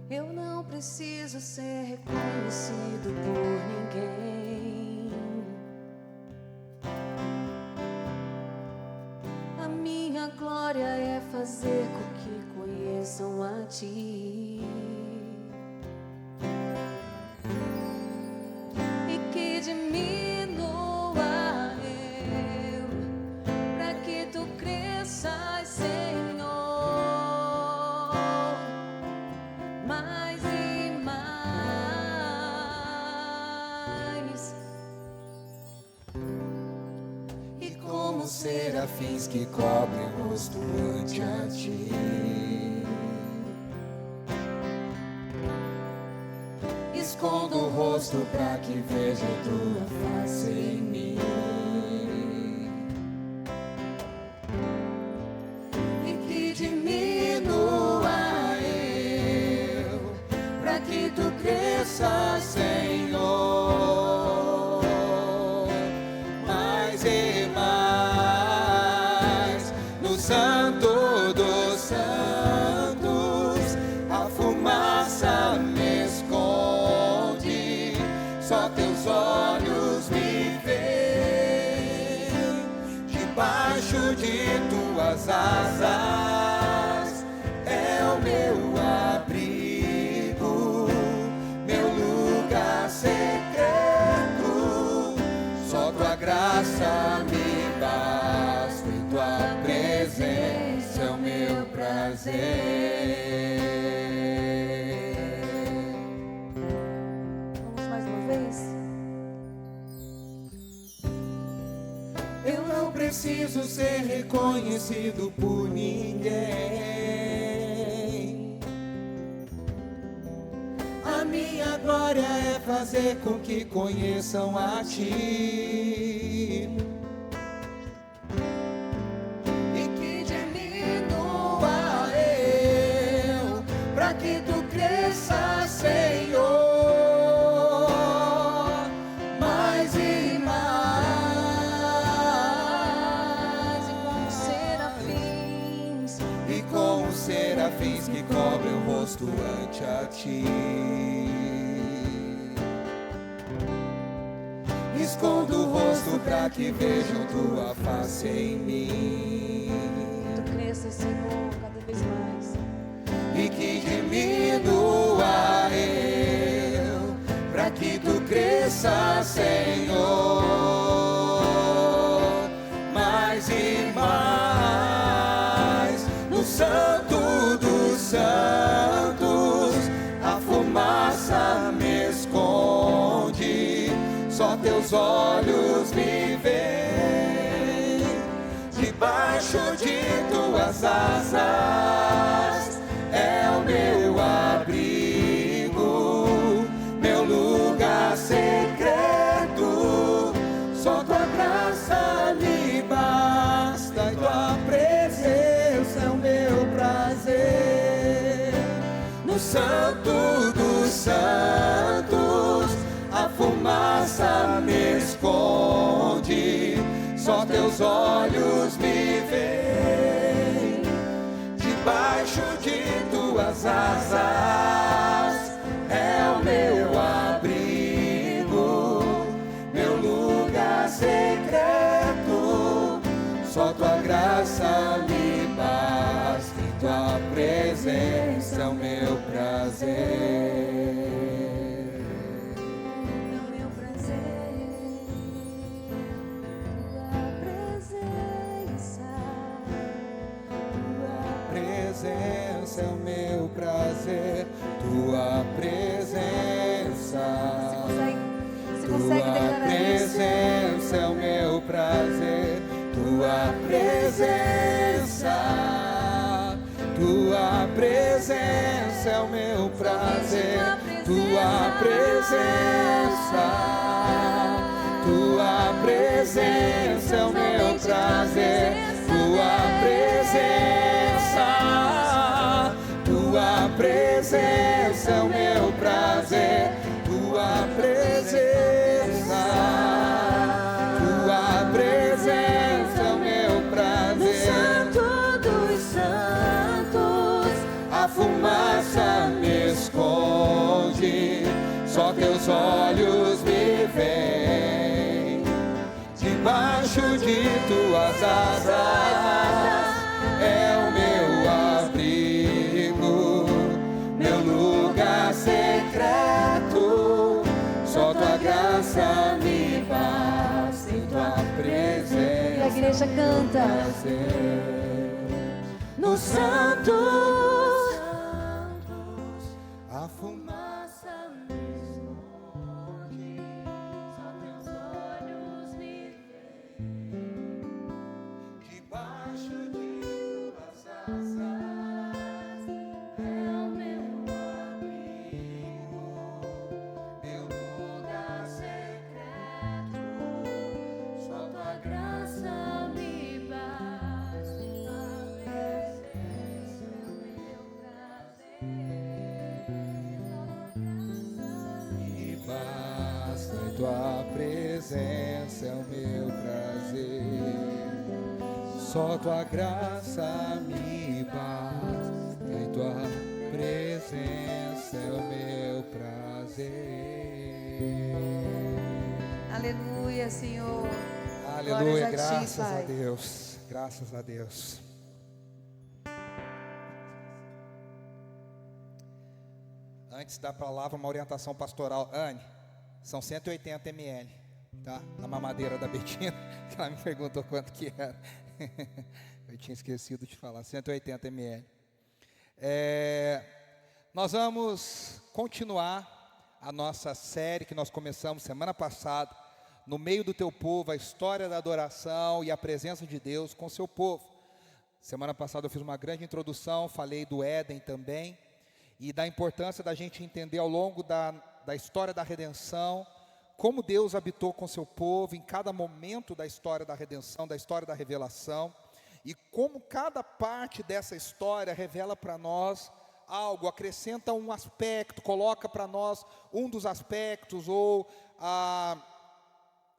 Speaker 3: Eu não preciso ser reconhecido por ninguém. A minha glória é fazer com que conheçam a Ti. E que diminua eu, para que Tu cresças, Senhor. Mais e mais. E como
Speaker 5: Serafins que cobrem o rosto ante a Ti. Escondo o rosto para que veja Tua face em mim. E que diminua eu, para que Tu cresças, Senhor. Mais e mais, no Santo dos Santos, a fumaça me esconde, só Teus olhos me veem. Debaixo de Tuas asas é o meu abrigo, meu lugar secreto. Só Tua graça me basta e Tua presença é o meu prazer.
Speaker 3: Vamos mais uma vez?
Speaker 5: Eu não preciso ser reconhecido por ninguém. A minha glória é fazer com que conheçam a Ti. E que diminua eu, para que Tu cresças, Senhor. Mais e mais. E com os serafins que cobrem o rosto ante a Ti. Escondo o rosto para que vejam Tua face em mim.
Speaker 3: Tu cresças, Senhor, cada vez mais.
Speaker 5: E que diminua eu, para que Tu cresças, Senhor. Mais e mais, no Santo dos Santos, a fumaça me esconde, só Teus olhos me veem. Debaixo de Tuas asas é o meu abrigo, meu lugar secreto. Só Tua graça me basta e Tua presença é o meu prazer. No Santo dos Santos, a fumaça me esconde, só Teus olhos me veem. Debaixo de Tuas asas é o meu abrigo, meu lugar secreto. Só Tua graça me basta e Tua presença é o meu prazer. Presença é o meu prazer, Tua presença.
Speaker 3: Você consegue declarar isso?
Speaker 5: Presença é o meu prazer, Tua presença. Tua presença é o meu prazer, tua presença, tua presença é o meu prazer, tua presença, tua presença é o meu prazer, tua presença, tua presença é o meu prazer.
Speaker 4: Santo dos santos,
Speaker 5: A fumaça me esconde, só teus olhos me veem. Debaixo de tuas asas é o meu abrigo, meu lugar secreto. Só tua graça me basta, em tua presença.
Speaker 4: e a igreja canta.
Speaker 5: No santos, a fumaça me esconde, só teus olhos me veem. Debaixo de tuas asas é o meu abrigo, meu lugar secreto. Só tua graça
Speaker 4: me basta, tua presença é o meu prazer.
Speaker 5: Só tua graça me basta, e tua presença é o meu prazer.
Speaker 3: Aleluia, Senhor.
Speaker 5: Aleluia,
Speaker 3: Glórias a ti,
Speaker 5: graças a
Speaker 3: Pai.
Speaker 5: Deus, graças a Deus. Antes da palavra, uma orientação pastoral. Anne, são 180 ml, tá? Na mamadeira da Betina, que ela me perguntou quanto que era. Eu tinha esquecido de falar, 180 ml. Nós vamos continuar a nossa série que nós começamos semana passada, no meio do teu povo, a história da adoração e a presença de Deus com o seu povo. Semana passada eu fiz uma grande introdução, falei do Éden também, e da importância da gente entender ao longo da história da redenção, como Deus habitou com seu povo em cada momento da história da redenção, da história da revelação, e como cada parte dessa história revela para nós algo, acrescenta um aspecto, coloca para nós um dos aspectos ou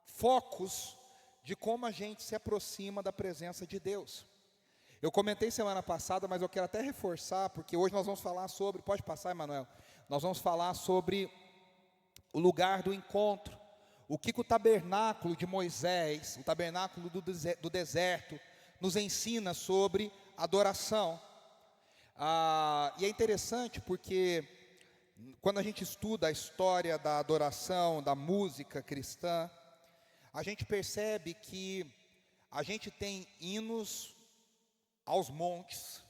Speaker 5: focos de como a gente se aproxima da presença de Deus. Eu comentei semana passada, mas eu quero até reforçar, porque hoje nós vamos falar sobre, pode passar, Emanuel, nós vamos falar sobre o lugar do encontro, o que o tabernáculo de Moisés, o tabernáculo do deserto, nos ensina sobre adoração. E é interessante porque quando a gente estuda a história da adoração, da música cristã, a gente percebe que a gente tem hinos aos montes,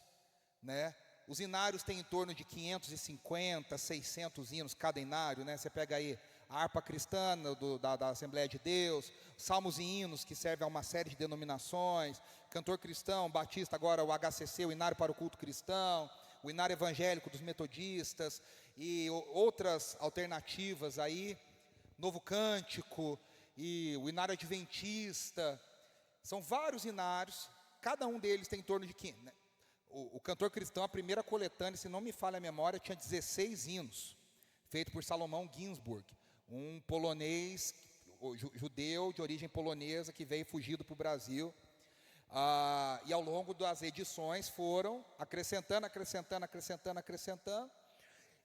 Speaker 5: né? Os inários têm em torno de 550, 600 hinos cada inário, né? Você pega aí a harpa cristã da Assembleia de Deus, salmos e hinos que servem a uma série de denominações, cantor cristão, batista, agora o HCC, o inário para o culto cristão, o inário evangélico dos metodistas e outras alternativas aí, novo cântico e o inário adventista. São vários inários, cada um deles tem em torno de 500, né? O cantor cristão, a primeira coletânea, se não me falha a memória, tinha 16 hinos, feito por Salomão Ginsburg, um polonês, judeu de origem polonesa, que veio fugido para o Brasil, e ao longo das edições foram acrescentando,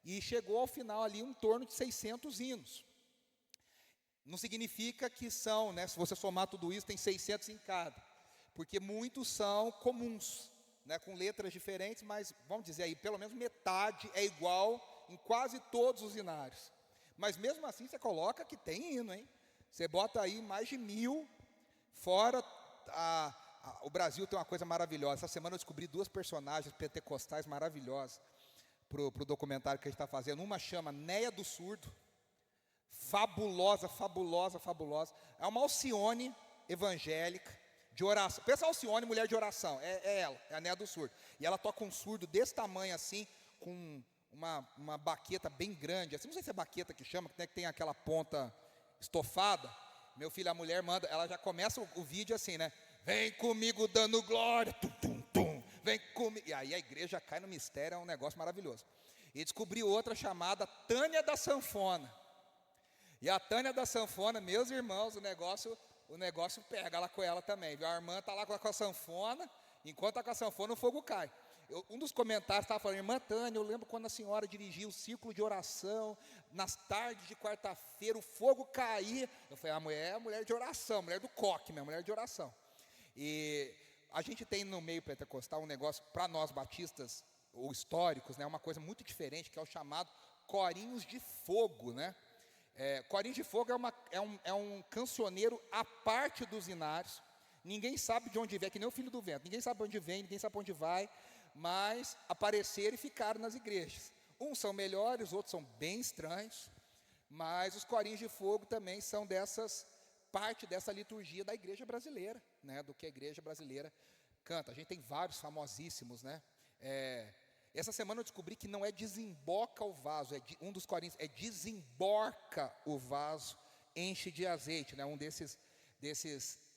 Speaker 5: e chegou ao final ali em torno de 600 hinos. Não significa que são, né, se você somar tudo isso, tem 600 em cada, porque muitos são comuns, né, com letras diferentes, mas vamos dizer aí, pelo menos metade é igual em quase todos os inários. Mas mesmo assim você coloca que tem hino, hein? Você bota aí mais de 1000, fora o Brasil tem uma coisa maravilhosa. Essa semana eu descobri 2 personagens pentecostais maravilhosas para o documentário que a gente está fazendo. Uma chama Néia do Surdo, fabulosa. É uma Alcione evangélica, de oração. Pensa Alcione, mulher de oração, é ela, é a Néia do Surdo. E ela toca um surdo desse tamanho assim, com uma baqueta bem grande, assim, não sei se é baqueta que chama, que tem aquela ponta estofada. Meu filho, a mulher manda, ela já começa o vídeo assim, né? Vem comigo dando glória, tum, tum, tum, vem comigo. E aí a igreja cai no mistério, é um negócio maravilhoso. E descobri outra chamada Tânia da Sanfona. E a Tânia da Sanfona, meus irmãos, o negócio pega lá com ela também. A irmã está lá com a sanfona, enquanto está com a sanfona o fogo cai. Um dos comentários estava falando, irmã Tânia, eu lembro quando a senhora dirigia o círculo de oração, nas tardes de quarta-feira, o fogo caía. Eu falei, a mulher é a mulher de oração, mulher do coque, minha mulher de oração. E a gente tem no meio pentecostal um negócio, para nós batistas ou históricos, né, uma coisa muito diferente, que é o chamado corinhos de fogo, né? Corinhos de fogo é um cancioneiro à parte dos inários. Ninguém sabe de onde vem, é que nem o filho do vento. Ninguém sabe onde vem, ninguém sabe onde vai, mas apareceram e ficaram nas igrejas. Uns são melhores, outros são bem estranhos, mas os corinhos de fogo também são parte dessa liturgia da igreja brasileira, né, do que a igreja brasileira canta. A gente tem vários famosíssimos, né? Essa semana eu descobri que não é desemboca o vaso, um dos corinhos é desemborca o vaso, enche de azeite, né? Um desses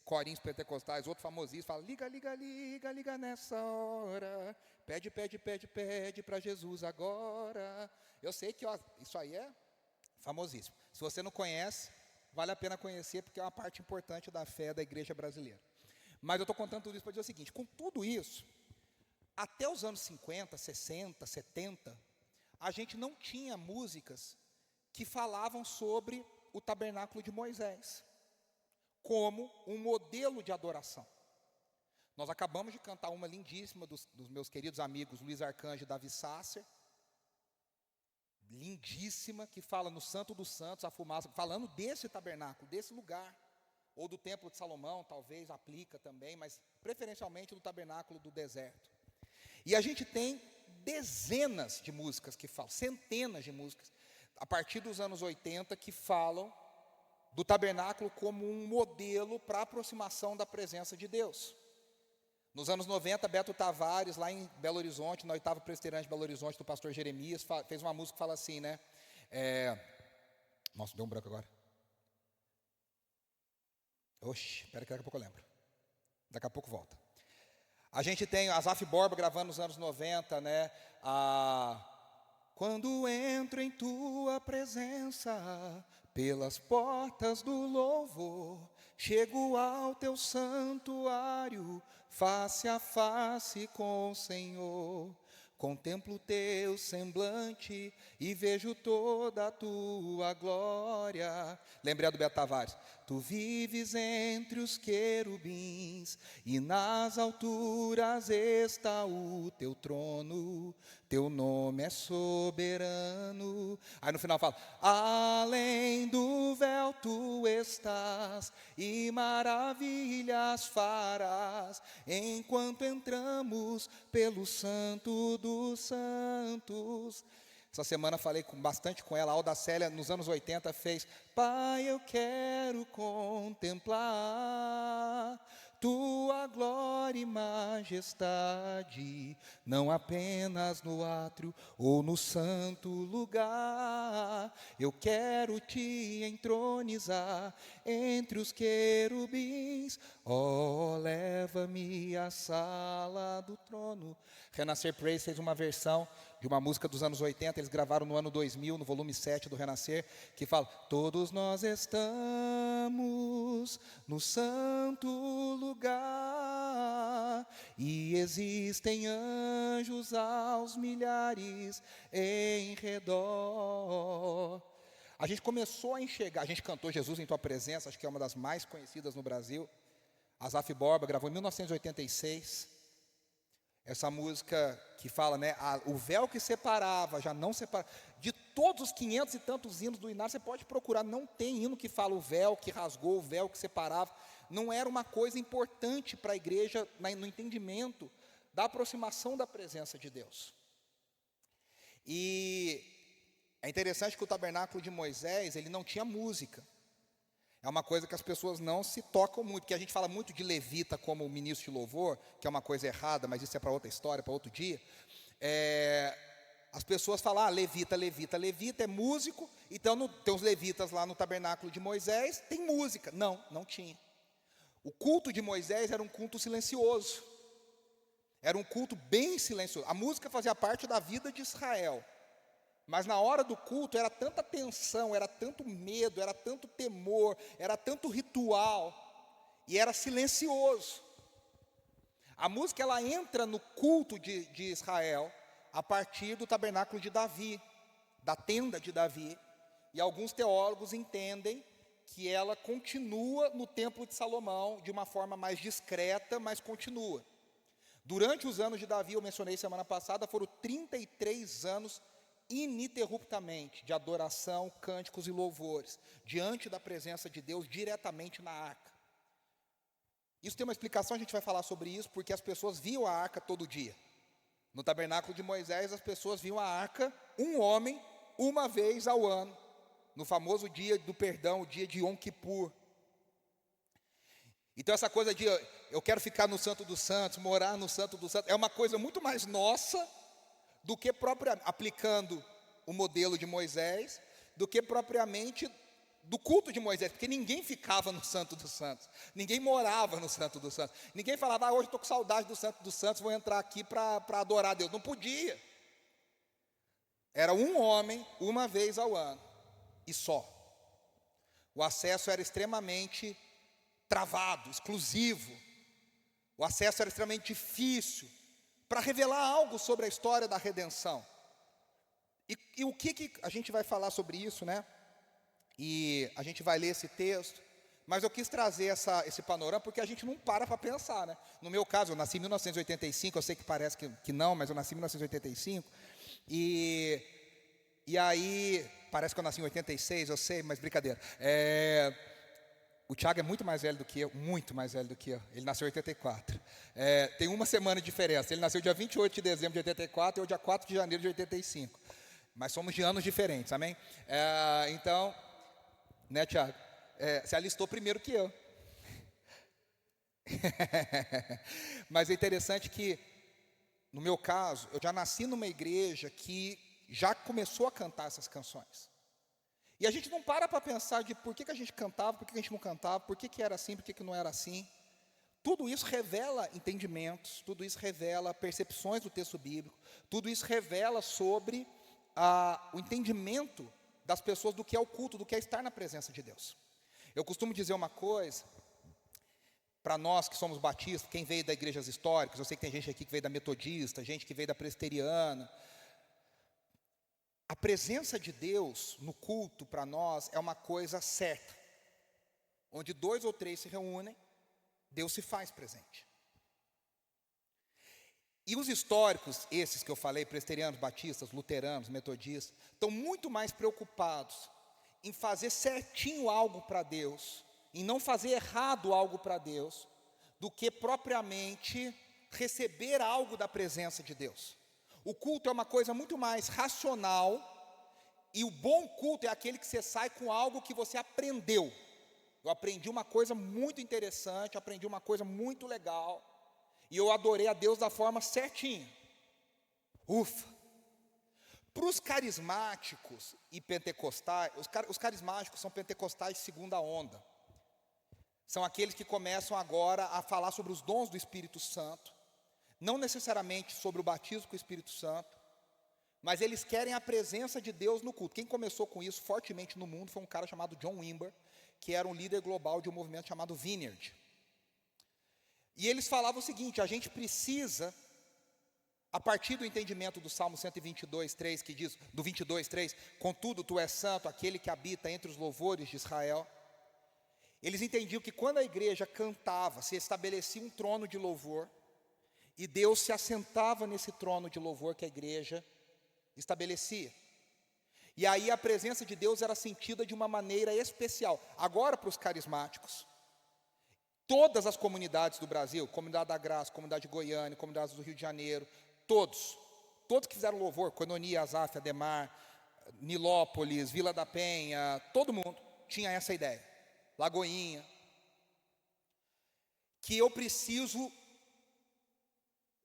Speaker 5: corinhos pentecostais, outro famosíssimo, fala, liga, liga, liga, liga nessa hora, pede, pede, pede, pede para Jesus agora. Eu sei que isso aí é famosíssimo. Se você não conhece, vale a pena conhecer, porque é uma parte importante da fé da igreja brasileira. Mas eu estou contando tudo isso para dizer o seguinte, com tudo isso, até os anos 50, 60, 70, a gente não tinha músicas que falavam sobre o tabernáculo de Moisés como um modelo de adoração. Nós acabamos de cantar uma lindíssima dos meus queridos amigos Luiz Arcanjo e Davi Sasser, lindíssima, que fala no Santo dos Santos, a fumaça, falando desse tabernáculo, desse lugar, ou do Templo de Salomão, talvez aplica também, mas preferencialmente do tabernáculo do deserto. E a gente tem dezenas de músicas que falam, centenas de músicas, a partir dos anos 80, que falam do tabernáculo como um modelo para a aproximação da presença de Deus. Nos anos 90, Beto Tavares, lá em Belo Horizonte, na 8ª Presbiteriana de Belo Horizonte, do pastor Jeremias, fez uma música que fala assim, né? Nossa, deu um branco agora. Oxe, espera que daqui a pouco eu lembro. Daqui a pouco volta. A gente tem Asaf Borba gravando nos anos 90, né? Quando entro em tua presença, pelas portas do louvor, chego ao teu santuário, face a face com o Senhor. Contemplo teu semblante e vejo toda a tua glória. Lembrei do Beto Tavares. Tu vives entre os querubins e nas alturas está o teu trono. Teu nome é soberano. Aí no final fala, além do véu tu estás e maravilhas farás, enquanto entramos pelo santo dos santos. Essa semana falei bastante com ela. A Aldacélia, nos anos 80, fez, Pai, eu quero contemplar tua glória e majestade, não apenas no átrio ou no santo lugar. Eu quero te entronizar entre os querubins. Oh, leva-me à sala do trono. Renascer Praise fez uma versão de uma música dos anos 80, eles gravaram no ano 2000, no volume 7 do Renascer, que fala, todos nós estamos no santo lugar, e existem anjos aos milhares em redor. A gente começou a enxergar, a gente cantou Jesus em Tua Presença, acho que é uma das mais conhecidas no Brasil. Asaf Borba gravou em 1986, essa música que fala, né, o véu que separava, já não separa. De todos os 500 e tantos hinos do Inário, você pode procurar, não tem hino que fala o véu que rasgou, o véu que separava. Não era uma coisa importante para a igreja no entendimento da aproximação da presença de Deus. E é interessante que o tabernáculo de Moisés, ele não tinha música. É uma coisa que as pessoas não se tocam muito, porque a gente fala muito de levita como ministro de louvor, que é uma coisa errada, mas isso é para outra história, para outro dia. as pessoas falam, levita, levita, levita, é músico, então tem os levitas lá no tabernáculo de Moisés, tem música. Não, não tinha. O culto de Moisés era um culto silencioso, era um culto bem silencioso. A música fazia parte da vida de Israel, mas na hora do culto era tanta tensão, era tanto medo, era tanto temor, era tanto ritual, e era silencioso. A música, ela entra no culto de Israel a partir do tabernáculo de Davi, da tenda de Davi, e alguns teólogos entendem que ela continua no templo de Salomão, de uma forma mais discreta, mas continua. Durante os anos de Davi, eu mencionei semana passada, foram 33 anos ininterruptamente de adoração, cânticos e louvores, diante da presença de Deus, diretamente na arca. Isso tem uma explicação, a gente vai falar sobre isso, porque as pessoas viam a arca todo dia. No tabernáculo de Moisés, as pessoas viam a arca, um homem, uma vez ao ano, no famoso dia do perdão, o dia de Yom Kippur. Então essa coisa de eu quero ficar no Santo dos Santos, morar no Santo dos Santos, é uma coisa muito mais nossa do que aplicando o modelo de Moisés, do que propriamente do culto de Moisés, porque ninguém ficava no Santo dos Santos, ninguém morava no Santo dos Santos, ninguém falava, hoje estou com saudade do Santo dos Santos, vou entrar aqui para adorar a Deus. Não podia. Era um homem, uma vez ao ano, e só. O acesso era extremamente travado, exclusivo. O acesso era extremamente difícil, para revelar algo sobre a história da redenção. E o que a gente vai falar sobre isso, né? E a gente vai ler esse texto, mas eu quis trazer esse panorama, porque a gente não para pensar, né? No meu caso, eu nasci em 1985, eu sei que parece que não, mas eu nasci em 1985, e aí, parece que eu nasci em 86, eu sei, mas brincadeira. O Thiago é muito mais velho do que eu, muito mais velho do que eu, ele nasceu em 84. Tem uma semana de diferença, ele nasceu dia 28 de dezembro de 84 e eu dia 4 de janeiro de 85. Mas somos de anos diferentes, amém? Então, né, Thiago? Você alistou primeiro que eu. Mas é interessante que, no meu caso, eu já nasci numa igreja que já começou a cantar essas canções. E a gente não para pensar de por que a gente cantava, por que a gente não cantava, por que era assim, por que não era assim. Tudo isso revela entendimentos, tudo isso revela percepções do texto bíblico, tudo isso revela sobre o entendimento das pessoas do que é o culto, do que é estar na presença de Deus. Eu costumo dizer uma coisa, para nós que somos batistas, quem veio das igrejas históricas, eu sei que tem gente aqui que veio da metodista, gente que veio da presbiteriana. A presença de Deus no culto, para nós, é uma coisa certa. Onde 2 ou 3 se reúnem, Deus se faz presente. E os históricos, esses que eu falei, presbiterianos, batistas, luteranos, metodistas, estão muito mais preocupados em fazer certinho algo para Deus, em não fazer errado algo para Deus, do que propriamente receber algo da presença de Deus. O culto é uma coisa muito mais racional, e o bom culto é aquele que você sai com algo que você aprendeu. Eu aprendi uma coisa muito interessante, aprendi uma coisa muito legal, e eu adorei a Deus da forma certinha. Ufa! Para os carismáticos e pentecostais, os carismáticos são pentecostais de segunda onda. São aqueles que começam agora a falar sobre os dons do Espírito Santo, não necessariamente sobre o batismo com o Espírito Santo, mas eles querem a presença de Deus no culto. Quem começou com isso fortemente no mundo foi um cara chamado John Wimber, que era um líder global de um movimento chamado Vineyard. E eles falavam o seguinte: a gente precisa, a partir do entendimento do Salmo 122:3, que diz, do 22:3, contudo tu és santo, aquele que habita entre os louvores de Israel. Eles entendiam que quando a igreja cantava, se estabelecia um trono de louvor, e Deus se assentava nesse trono de louvor que a igreja estabelecia. E aí a presença de Deus era sentida de uma maneira especial. Agora, para os carismáticos, todas as comunidades do Brasil, comunidade da Graça, comunidade de Goiânia, comunidades do Rio de Janeiro, todos que fizeram louvor, Coenonia, Azaf, Ademar, Nilópolis, Vila da Penha, todo mundo tinha essa ideia. Lagoinha, que eu preciso,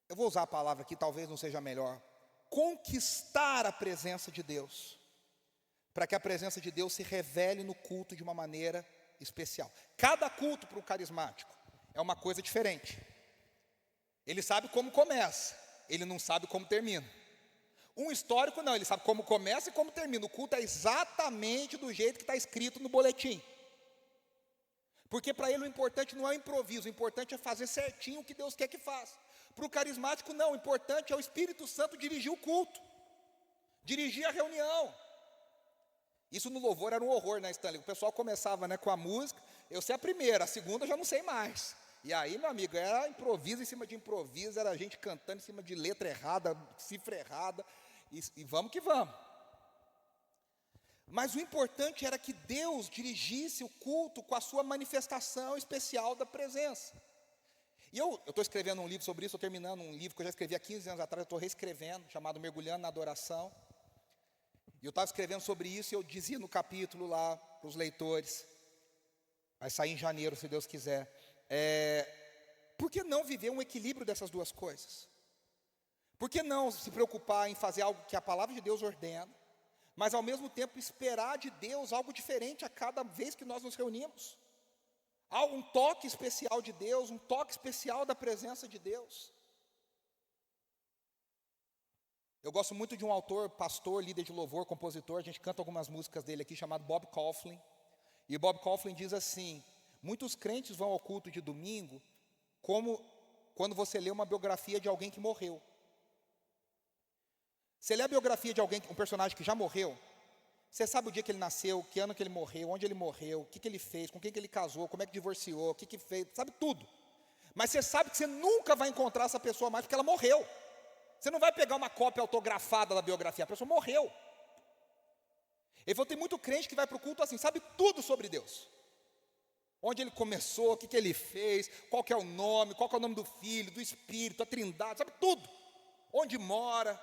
Speaker 5: eu vou usar a palavra aqui, talvez não seja a melhor, conquistar a presença de Deus, para que a presença de Deus se revele no culto de uma maneira especial. Cada culto para o carismático é uma coisa diferente. Ele sabe como começa, ele não sabe como termina. Um histórico não, ele sabe como começa e como termina. O culto é exatamente do jeito que está escrito no boletim. Porque para ele o importante não é o improviso, o importante é fazer certinho o que Deus quer que faça. Para o carismático não, o importante é o Espírito Santo dirigir o culto, dirigir a reunião. Isso no louvor era um horror, né, Stanley? O pessoal começava, né, com a música, eu sei a primeira, a segunda eu já não sei mais. E aí, meu amigo, era improviso em cima de improviso, era gente cantando em cima de letra errada, cifra errada, e vamos que vamos. Mas o importante era que Deus dirigisse o culto com a sua manifestação especial da presença. E eu estou escrevendo um livro sobre isso, estou terminando um livro que eu já escrevi há 15 anos atrás, eu estou reescrevendo, chamado Mergulhando na Adoração. E eu estava escrevendo sobre isso e eu dizia no capítulo lá para os leitores, vai sair em janeiro, se Deus quiser, por que não viver um equilíbrio dessas duas coisas? Por que não se preocupar em fazer algo que a palavra de Deus ordena, mas ao mesmo tempo esperar de Deus algo diferente a cada vez que nós nos reunimos? Há um toque especial de Deus, um toque especial da presença de Deus. Eu gosto muito de um autor, pastor, líder de louvor, compositor, a gente canta algumas músicas dele aqui, chamado Bob Kauflin. E Bob Kauflin diz assim: muitos crentes vão ao culto de domingo como quando você lê uma biografia de alguém que morreu. Você lê a biografia de alguém, um personagem que já morreu, você sabe o dia que ele nasceu, que ano que ele morreu, onde ele morreu, o que ele fez, com quem que ele casou, como é que divorciou, o que fez, sabe tudo. Mas você sabe que você nunca vai encontrar essa pessoa mais porque ela morreu. Você não vai pegar uma cópia autografada da biografia, a pessoa morreu. Ele falou, tem muito crente que vai para o culto assim, sabe tudo sobre Deus. Onde ele começou, o que ele fez, qual que é o nome do Filho, do Espírito, a Trindade, sabe tudo. Onde mora.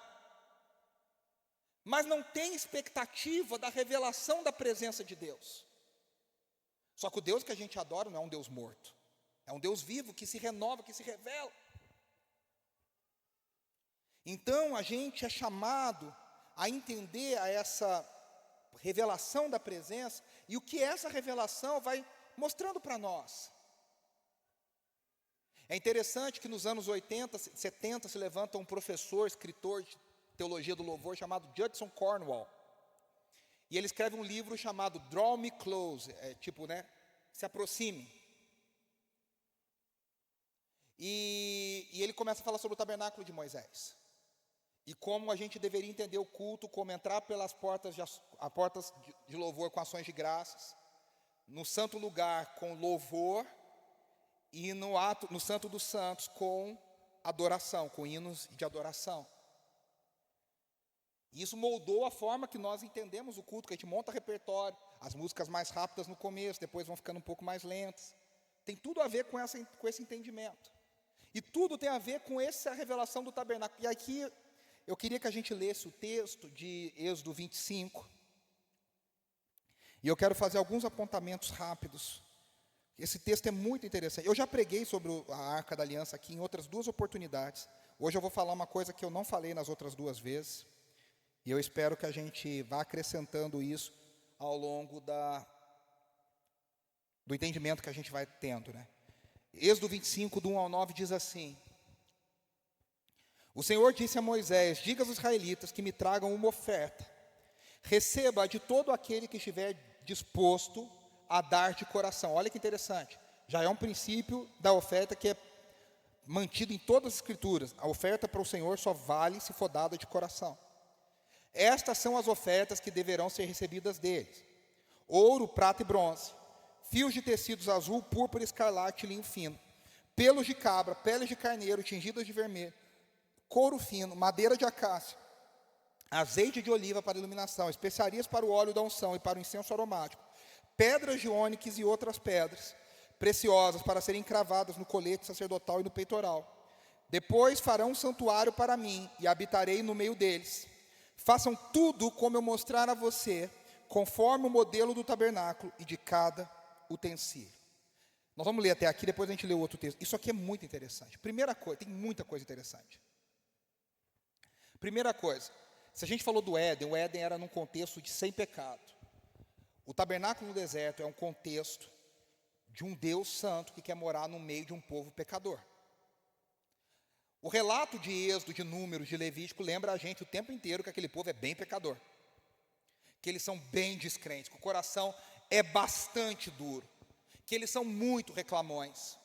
Speaker 5: Mas não tem expectativa da revelação da presença de Deus. Só que o Deus que a gente adora não é um Deus morto. É um Deus vivo, que se renova, que se revela. Então a gente é chamado a entender essa revelação da presença e o que essa revelação vai mostrando para nós. É interessante que nos anos 80, 70 se levanta um professor, escritor de teologia do louvor chamado Judson Cornwall. E ele escreve um livro chamado Draw Me Close, se aproxime. E ele começa a falar sobre o tabernáculo de Moisés. E como a gente deveria entender o culto, como entrar pelas portas de louvor com ações de graças, no santo lugar com louvor e no santo dos santos com adoração, com hinos de adoração. E isso moldou a forma que nós entendemos o culto, que a gente monta repertório, as músicas mais rápidas no começo, depois vão ficando um pouco mais lentas. Tem tudo a ver com esse entendimento. E tudo tem a ver com essa revelação do tabernáculo. E aqui eu queria que a gente lesse o texto de Êxodo 25. E eu quero fazer alguns apontamentos rápidos. Esse texto é muito interessante. Eu já preguei sobre a Arca da Aliança aqui em outras 2 oportunidades. Hoje eu vou falar uma coisa que eu não falei nas outras 2 vezes. E eu espero que a gente vá acrescentando isso ao longo do entendimento que a gente vai tendo, né? Êxodo 25, do 1 ao 9, diz assim: o Senhor disse a Moisés: diga aos israelitas que me tragam uma oferta. Receba de todo aquele que estiver disposto a dar de coração. Olha que interessante. Já é um princípio da oferta que é mantido em todas as escrituras. A oferta para o Senhor só vale se for dada de coração. Estas são as ofertas que deverão ser recebidas deles: ouro, prata e bronze, fios de tecidos azul, púrpura, escarlate e linho fino, pelos de cabra, peles de carneiro tingidas de vermelho, couro fino, madeira de acácia, azeite de oliva para iluminação, especiarias para o óleo da unção e para o incenso aromático, pedras de ônix e outras pedras preciosas para serem cravadas no colete sacerdotal e no peitoral. Depois farão um santuário para mim e habitarei no meio deles. Façam tudo como eu mostrar a você, conforme o modelo do tabernáculo e de cada utensílio. Nós vamos ler até aqui, depois a gente lê o outro texto. Isso aqui é muito interessante. Primeira coisa, tem muita coisa interessante. Primeira coisa, se a gente falou do Éden, o Éden era num contexto de sem pecado. O tabernáculo no deserto é um contexto de um Deus santo que quer morar no meio de um povo pecador. O relato de Êxodo, de Números, de Levítico lembra a gente o tempo inteiro que aquele povo é bem pecador, que eles são bem descrentes, que o coração é bastante duro, que eles são muito reclamões.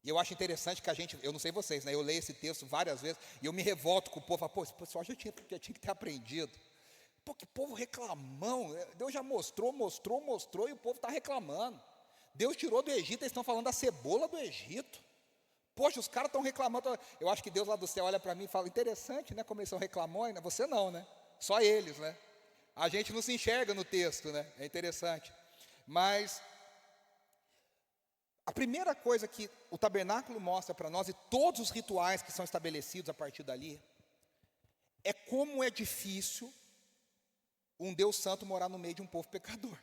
Speaker 5: E eu acho interessante que a gente, eu não sei vocês, né? Eu leio esse texto várias vezes e eu me revolto com o povo, falo, pô, esse pessoal já tinha que ter aprendido. Pô, que povo reclamão, Deus já mostrou e o povo está reclamando. Deus tirou do Egito, eles estão falando da cebola do Egito. Poxa, os caras estão reclamando. Eu acho que Deus lá do céu olha para mim e fala, interessante, né, como eles são reclamões, né? Você não, né? Só eles, né? A gente não se enxerga no texto, né? É interessante. Mas a primeira coisa que o tabernáculo mostra para nós, e todos os rituais que são estabelecidos a partir dali, é como é difícil um Deus santo morar no meio de um povo pecador.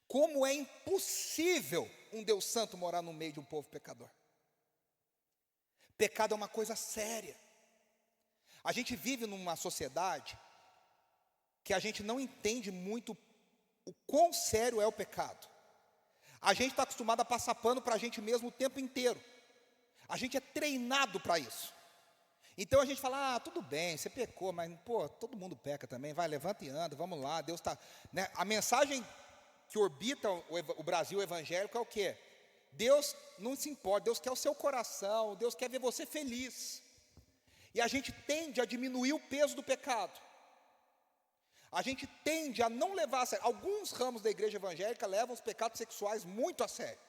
Speaker 5: Como é impossível um Deus santo morar no meio de um povo pecador. Pecado é uma coisa séria. A gente vive numa sociedade que a gente não entende muito o quão sério é o pecado. A gente está acostumado a passar pano para a gente mesmo o tempo inteiro. A gente é treinado para isso. Então a gente fala, tudo bem, você pecou, mas pô, todo mundo peca também, vai, levanta e anda, vamos lá, Deus está... Né? A mensagem que orbita o Brasil evangélico é o quê? Deus não se importa, Deus quer o seu coração, Deus quer ver você feliz. E a gente tende a diminuir o peso do pecado. A gente tende a não levar a sério. Alguns ramos da igreja evangélica levam os pecados sexuais muito a sério.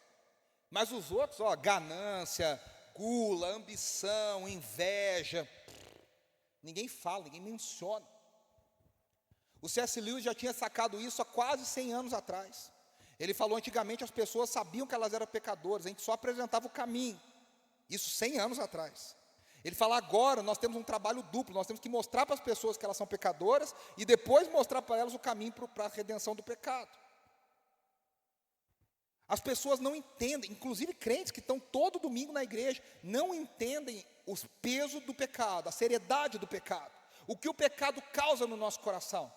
Speaker 5: Mas os outros, ganância, gula, ambição, inveja, ninguém fala, ninguém menciona. O C.S. Lewis já tinha sacado isso há quase 100 anos atrás. Ele falou, antigamente as pessoas sabiam que elas eram pecadoras, a gente só apresentava o caminho. Isso 100 anos atrás. Ele fala, agora nós temos um trabalho duplo, nós temos que mostrar para as pessoas que elas são pecadoras e depois mostrar para elas o caminho para a redenção do pecado. As pessoas não entendem, inclusive crentes que estão todo domingo na igreja, não entendem o peso do pecado, a seriedade do pecado, o que o pecado causa no nosso coração.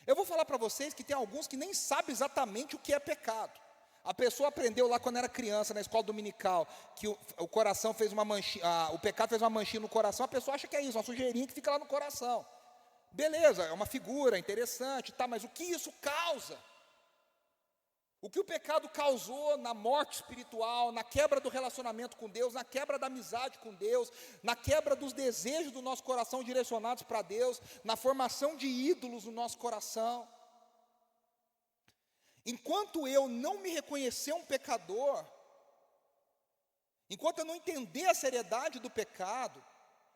Speaker 5: Eu vou falar para vocês que tem alguns que nem sabem exatamente o que é pecado. A pessoa aprendeu lá quando era criança, na escola dominical, que o coração fez uma manchinha, o pecado fez uma manchinha no coração, a pessoa acha que é isso, uma sujeirinha que fica lá no coração. Beleza, é uma figura interessante, mas o que isso causa? O que o pecado causou na morte espiritual, na quebra do relacionamento com Deus, na quebra da amizade com Deus, na quebra dos desejos do nosso coração direcionados para Deus, na formação de ídolos no nosso coração. Enquanto eu não me reconhecer um pecador, enquanto eu não entender a seriedade do pecado,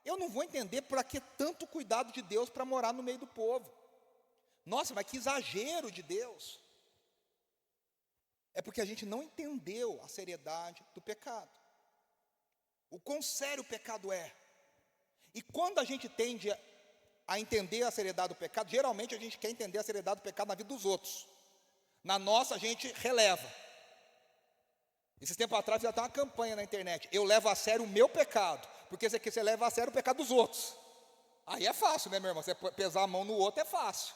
Speaker 5: eu não vou entender para que tanto cuidado de Deus para morar no meio do povo. Nossa, mas que exagero de Deus. É porque a gente não entendeu a seriedade do pecado. O quão sério o pecado é. E quando a gente tende a entender a seriedade do pecado, geralmente a gente quer entender a seriedade do pecado na vida dos outros. Na nossa a gente releva. Esses tempos atrás já tem uma campanha na internet. Eu levo a sério o meu pecado, porque você leva a sério o pecado dos outros. Aí é fácil, né, meu irmão? Você pesar a mão no outro é fácil.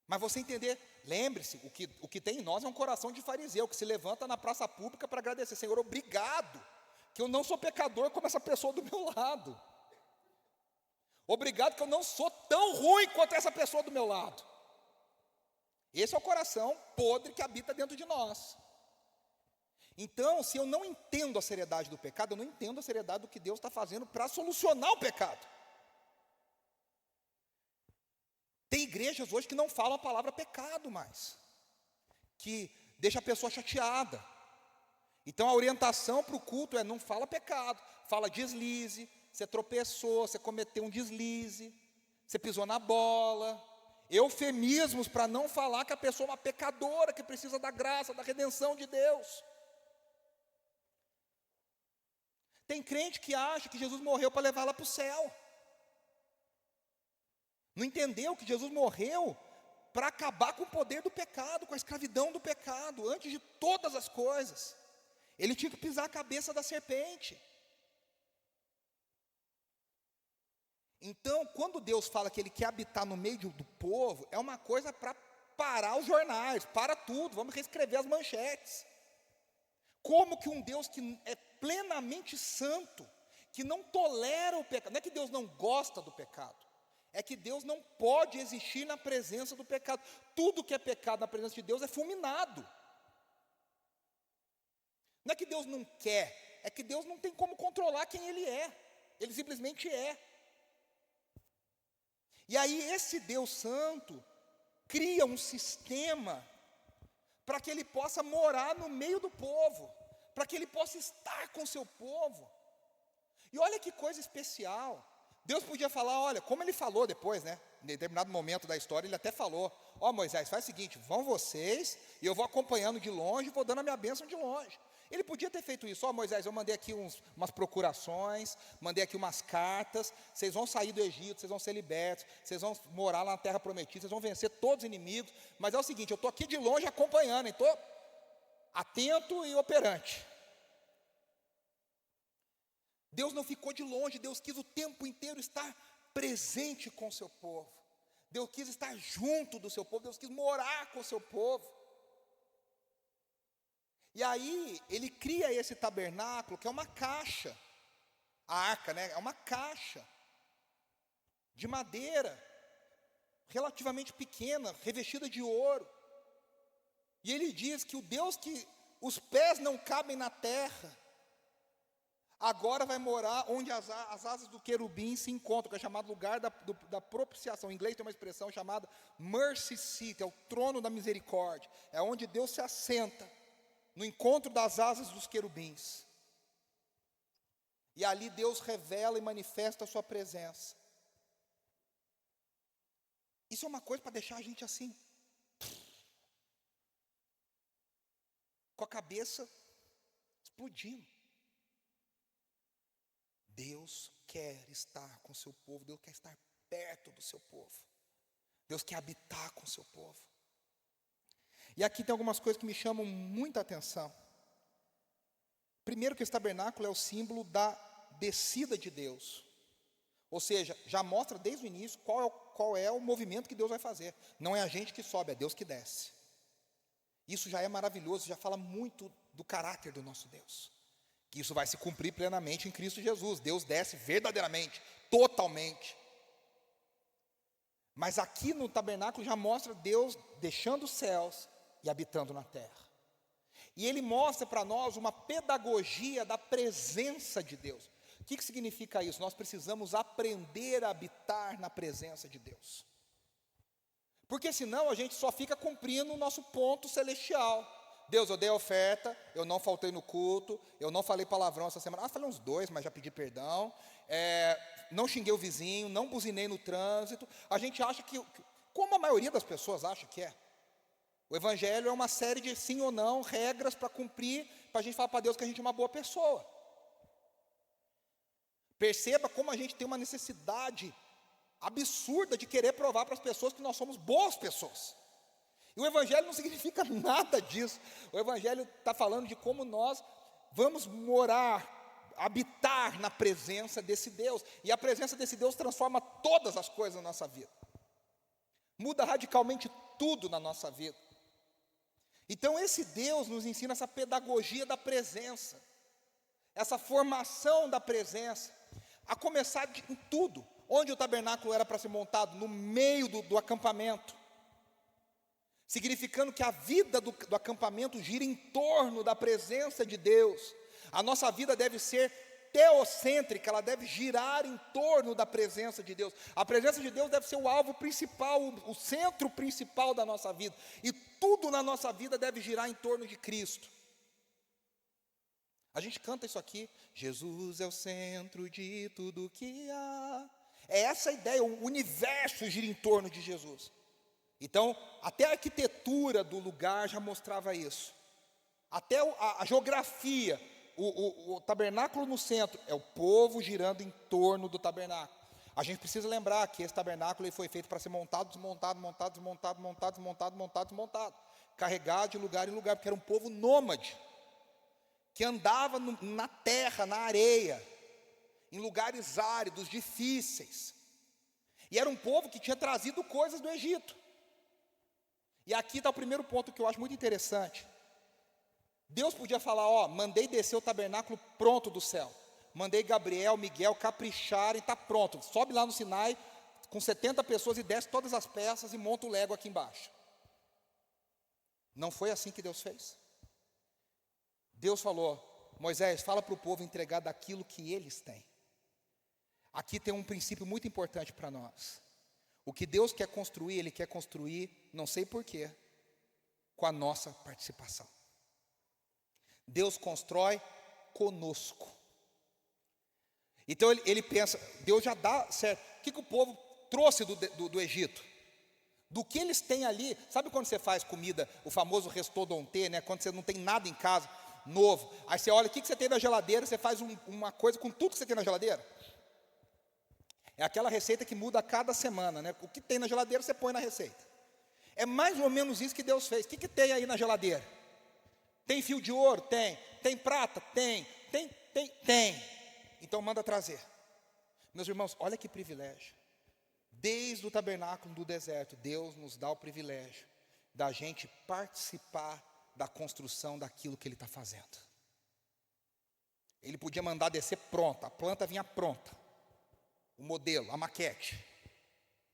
Speaker 5: Mas você entender, lembre-se, o que tem em nós é um coração de fariseu, que se levanta na praça pública para agradecer. Senhor, obrigado, que eu não sou pecador como essa pessoa do meu lado. Obrigado que eu não sou tão ruim quanto essa pessoa do meu lado. Esse é o coração podre que habita dentro de nós. Então, se eu não entendo a seriedade do pecado, eu não entendo a seriedade do que Deus está fazendo para solucionar o pecado. Tem igrejas hoje que não falam a palavra pecado mais, que deixa a pessoa chateada. Então a orientação para o culto é: não fala pecado, fala deslize, você tropeçou, você cometeu um deslize, você pisou na bola. Eufemismos para não falar que a pessoa é uma pecadora, que precisa da graça, da redenção de Deus. Tem crente que acha que Jesus morreu para levar ela para o céu. Não entendeu que Jesus morreu para acabar com o poder do pecado, com a escravidão do pecado, antes de todas as coisas. Ele tinha que pisar a cabeça da serpente. Então, quando Deus fala que Ele quer habitar no meio do povo, é uma coisa para parar os jornais, para tudo, vamos reescrever as manchetes. Como que um Deus que é plenamente santo, que não tolera o pecado, não é que Deus não gosta do pecado, é que Deus não pode existir na presença do pecado. Tudo que é pecado na presença de Deus é fulminado. Não é que Deus não quer, é que Deus não tem como controlar quem Ele é. Ele simplesmente é. E aí esse Deus santo cria um sistema para que Ele possa morar no meio do povo, para que Ele possa estar com o seu povo. E olha que coisa especial. Deus podia falar, olha, como Ele falou depois, né? Em determinado momento da história, Ele até falou, ó Moisés, faz o seguinte, vão vocês, e eu vou acompanhando de longe, vou dando a minha bênção de longe. Ele podia ter feito isso, ó Moisés, eu mandei aqui umas procurações, mandei aqui umas cartas, vocês vão sair do Egito, vocês vão ser libertos, vocês vão morar lá na terra prometida, vocês vão vencer todos os inimigos, mas é o seguinte, eu estou aqui de longe acompanhando, estou atento e operante. Deus não ficou de longe, Deus quis o tempo inteiro estar presente com o seu povo, Deus quis estar junto do seu povo, Deus quis morar com o seu povo. E aí, Ele cria esse tabernáculo, que é uma caixa, a arca, né? É uma caixa de madeira, relativamente pequena, revestida de ouro. E Ele diz que o Deus que os pés não cabem na terra, agora vai morar onde as asas do querubim se encontram, que é chamado lugar da propiciação. Em inglês tem uma expressão chamada mercy seat, é o trono da misericórdia, é onde Deus se assenta, no encontro das asas dos querubins. E ali Deus revela e manifesta a sua presença. Isso é uma coisa para deixar a gente assim, com a cabeça explodindo. Deus quer estar com o seu povo, Deus quer estar perto do seu povo, Deus quer habitar com o seu povo. E aqui tem algumas coisas que me chamam muita atenção. Primeiro, que esse tabernáculo é o símbolo da descida de Deus. Ou seja, já mostra desde o início qual é o movimento que Deus vai fazer. Não é a gente que sobe, é Deus que desce. Isso já é maravilhoso, já fala muito do caráter do nosso Deus. Que isso vai se cumprir plenamente em Cristo Jesus. Deus desce verdadeiramente, totalmente. Mas aqui no tabernáculo já mostra Deus deixando os céus e habitando na terra. E Ele mostra para nós uma pedagogia da presença de Deus. O que significa isso? Nós precisamos aprender a habitar na presença de Deus. Porque senão a gente só fica cumprindo o nosso ponto celestial. Deus, eu dei a oferta, eu não faltei no culto, eu não falei palavrão essa semana. Falei uns 2, mas já pedi perdão. Não xinguei o vizinho, não buzinei no trânsito. A gente acha que, como a maioria das pessoas acha que é, o Evangelho é uma série de sim ou não, regras para cumprir, para a gente falar para Deus que a gente é uma boa pessoa. Perceba como a gente tem uma necessidade absurda de querer provar para as pessoas que nós somos boas pessoas. E o Evangelho não significa nada disso. O Evangelho está falando de como nós vamos morar, habitar na presença desse Deus. E a presença desse Deus transforma todas as coisas na nossa vida. Muda radicalmente tudo na nossa vida. Então esse Deus nos ensina essa pedagogia da presença, essa formação da presença, a começar em tudo. Onde o tabernáculo era para ser montado? No meio do acampamento. Significando que a vida do acampamento gira em torno da presença de Deus. A nossa vida deve ser teocêntrica, ela deve girar em torno da presença de Deus. A presença de Deus deve ser o alvo principal, o centro principal da nossa vida. E tudo na nossa vida deve girar em torno de Cristo. A gente canta isso aqui, Jesus é o centro de tudo que há. É essa a ideia, o universo gira em torno de Jesus. Então, até a arquitetura do lugar já mostrava isso. Até a geografia, o tabernáculo no centro, é o povo girando em torno do tabernáculo. A gente precisa lembrar que esse tabernáculo ele foi feito para ser montado, desmontado, montado, desmontado, montado, desmontado, montado, desmontado. Carregado de lugar em lugar, porque era um povo nômade, que andava na terra, na areia, em lugares áridos, difíceis. E era um povo que tinha trazido coisas do Egito. E aqui está o primeiro ponto que eu acho muito interessante. Deus podia falar, ó, mandei descer o tabernáculo pronto do céu. Mandei Gabriel, Miguel capricharem, está pronto. Sobe lá no Sinai com 70 pessoas e desce todas as peças e monta o Lego aqui embaixo. Não foi assim que Deus fez. Deus falou, Moisés, fala para o povo entregar daquilo que eles têm. Aqui tem um princípio muito importante para nós. O que Deus quer construir, Ele quer construir, não sei porquê, com a nossa participação. Deus constrói conosco. Então ele pensa, Deus já dá certo. O que o povo trouxe do Egito? Do que eles têm ali, sabe quando você faz comida, o famoso restaurante, né? Quando você não tem nada em casa, novo. Aí você olha, o que você tem na geladeira, você faz uma coisa com tudo que você tem na geladeira. É aquela receita que muda a cada semana, né? O que tem na geladeira, você põe na receita. É mais ou menos isso que Deus fez. O que tem aí na geladeira? Tem fio de ouro? Tem. Tem prata? Tem. Então manda trazer. Meus irmãos, olha que privilégio. Desde o tabernáculo do deserto, Deus nos dá o privilégio da gente participar da construção daquilo que Ele está fazendo. Ele podia mandar descer pronta, a planta vinha pronta. O modelo, a maquete.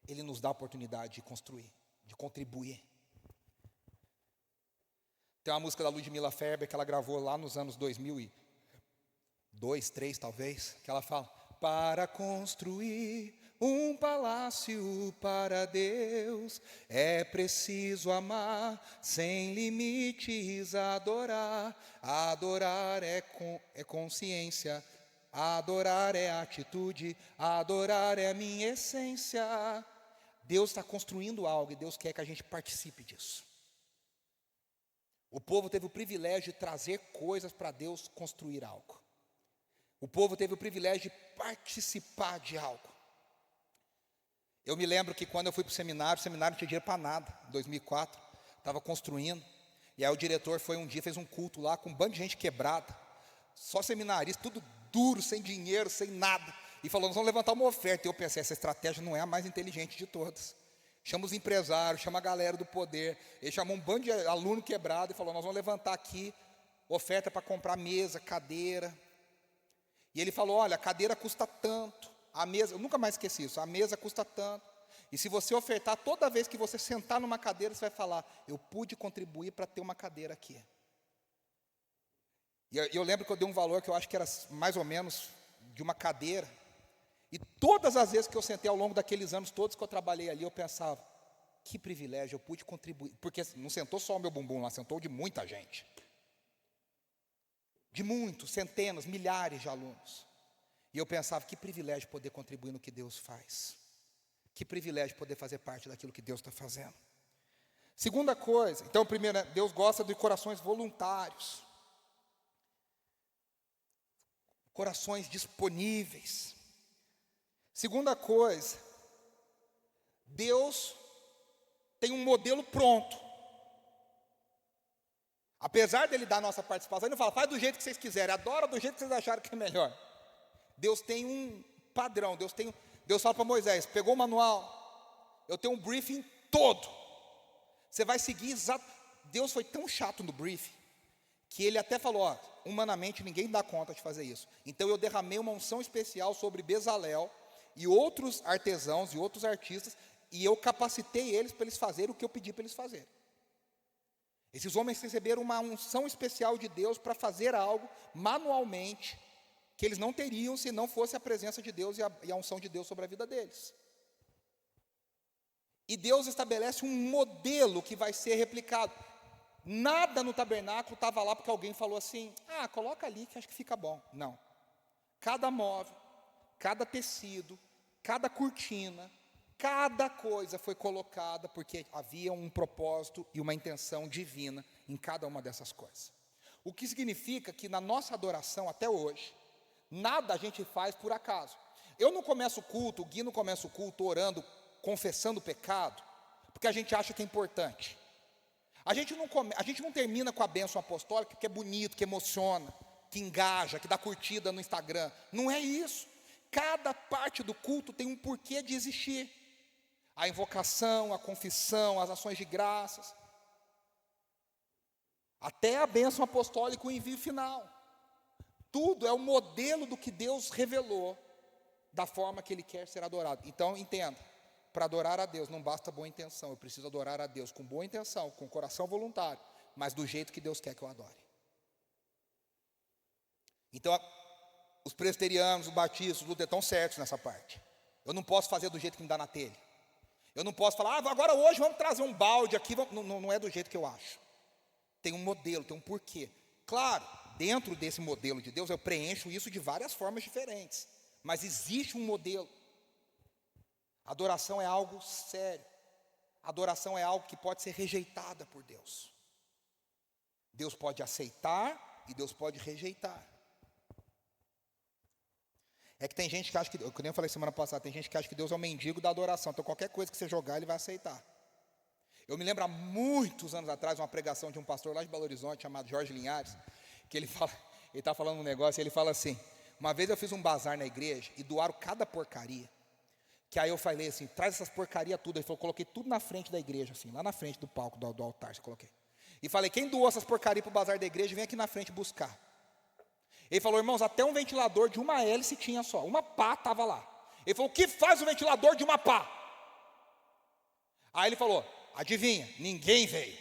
Speaker 5: Ele nos dá a oportunidade de construir, de contribuir. Tem uma música da Ludmilla Ferber que ela gravou lá nos anos 2002, 2003 talvez, que ela fala: para construir um palácio para Deus, é preciso amar sem limites, adorar. Adorar é consciência, adorar é atitude, adorar é a minha essência. Deus está construindo algo e Deus quer que a gente participe disso. O povo teve o privilégio de trazer coisas para Deus construir algo. O povo teve o privilégio de participar de algo. Eu me lembro que quando eu fui para o seminário não tinha dinheiro para nada, em 2004, estava construindo, e aí o diretor foi um dia, fez um culto lá com um bando de gente quebrada, só seminarista, tudo duro, sem dinheiro, sem nada, e falou, nós vamos levantar uma oferta. E eu pensei, essa estratégia não é a mais inteligente de todas. Chama os empresários, chama a galera do poder. Ele chamou um bando de aluno quebrado e falou, nós vamos levantar aqui oferta para comprar mesa, cadeira. E ele falou, olha, a cadeira custa tanto, a mesa, eu nunca mais esqueci isso, a mesa custa tanto. E se você ofertar, toda vez que você sentar numa cadeira, você vai falar, eu pude contribuir para ter uma cadeira aqui. E eu lembro que eu dei um valor que eu acho que era mais ou menos de uma cadeira. E todas as vezes que eu sentei ao longo daqueles anos todos que eu trabalhei ali, eu pensava, que privilégio, eu pude contribuir. Porque não sentou só o meu bumbum lá, sentou de muita gente. De muitos, centenas, milhares de alunos. E eu pensava, que privilégio poder contribuir no que Deus faz. Que privilégio poder fazer parte daquilo que Deus está fazendo. Segunda coisa, então primeiro, Deus gosta de corações voluntários. Corações disponíveis. Segunda coisa, Deus tem um modelo pronto. Apesar dele dar a nossa participação, ele não fala, faz do jeito que vocês quiserem, adora do jeito que vocês acharem que é melhor. Deus tem um padrão, Deus fala para Moisés, pegou o manual, eu tenho um briefing todo. Você vai seguir exato. Deus foi tão chato no briefing, que ele até falou, ó, humanamente ninguém dá conta de fazer isso. Então eu derramei uma unção especial sobre Bezalel e outros artesãos e outros artistas, e eu capacitei eles para eles fazerem o que eu pedi para eles fazerem. Esses homens receberam uma unção especial de Deus para fazer algo manualmente, que eles não teriam se não fosse a presença de Deus e a unção de Deus sobre a vida deles. E Deus estabelece um modelo que vai ser replicado. Nada no tabernáculo estava lá porque alguém falou assim, coloca ali que acho que fica bom. Não. Cada móvel, cada tecido, cada cortina, cada coisa foi colocada porque havia um propósito e uma intenção divina em cada uma dessas coisas. O que significa que na nossa adoração até hoje, nada a gente faz por acaso. Eu não começo o culto, o Gui não começa o culto orando, confessando o pecado, porque a gente acha que é importante. A gente não termina com a bênção apostólica, que é bonito, que emociona, que engaja, que dá curtida no Instagram. Não é isso. Cada parte do culto tem um porquê de existir. A invocação, a confissão, as ações de graças, até a bênção apostólica, o envio final. Tudo é o modelo do que Deus revelou, da forma que Ele quer ser adorado. Então, entenda, para adorar a Deus não basta boa intenção, eu preciso adorar a Deus com boa intenção, com coração voluntário, mas do jeito que Deus quer que eu adore. Então, os presbiterianos, os batistas, os luteranos estão certos nessa parte. Eu não posso fazer do jeito que me dá na telha. Eu não posso falar, agora hoje vamos trazer um balde aqui, não é do jeito que eu acho. Tem um modelo, tem um porquê. Claro, dentro desse modelo de Deus, eu preencho isso de várias formas diferentes. Mas existe um modelo. Adoração é algo sério. Adoração é algo que pode ser rejeitada por Deus. Deus pode aceitar e Deus pode rejeitar. É que tem gente que acha que, eu nem falei semana passada, tem gente que acha que Deus é o mendigo da adoração. Então qualquer coisa que você jogar, Ele vai aceitar. Eu me lembro há muitos anos atrás, uma pregação de um pastor lá de Belo Horizonte, chamado Jorge Linhares, que ele está falando um negócio, e ele fala assim, uma vez eu fiz um bazar na igreja, e doaram cada porcaria, que aí eu falei assim, traz essas porcarias tudo. Ele falou, coloquei tudo na frente da igreja, assim, lá na frente do palco, do altar, eu coloquei. E falei, quem doou essas porcarias para o bazar da igreja, vem aqui na frente buscar. Ele falou, irmãos, até um ventilador de uma hélice tinha só, uma pá estava lá. Ele falou, o que faz o ventilador de uma pá? Aí ele falou, adivinha, ninguém veio.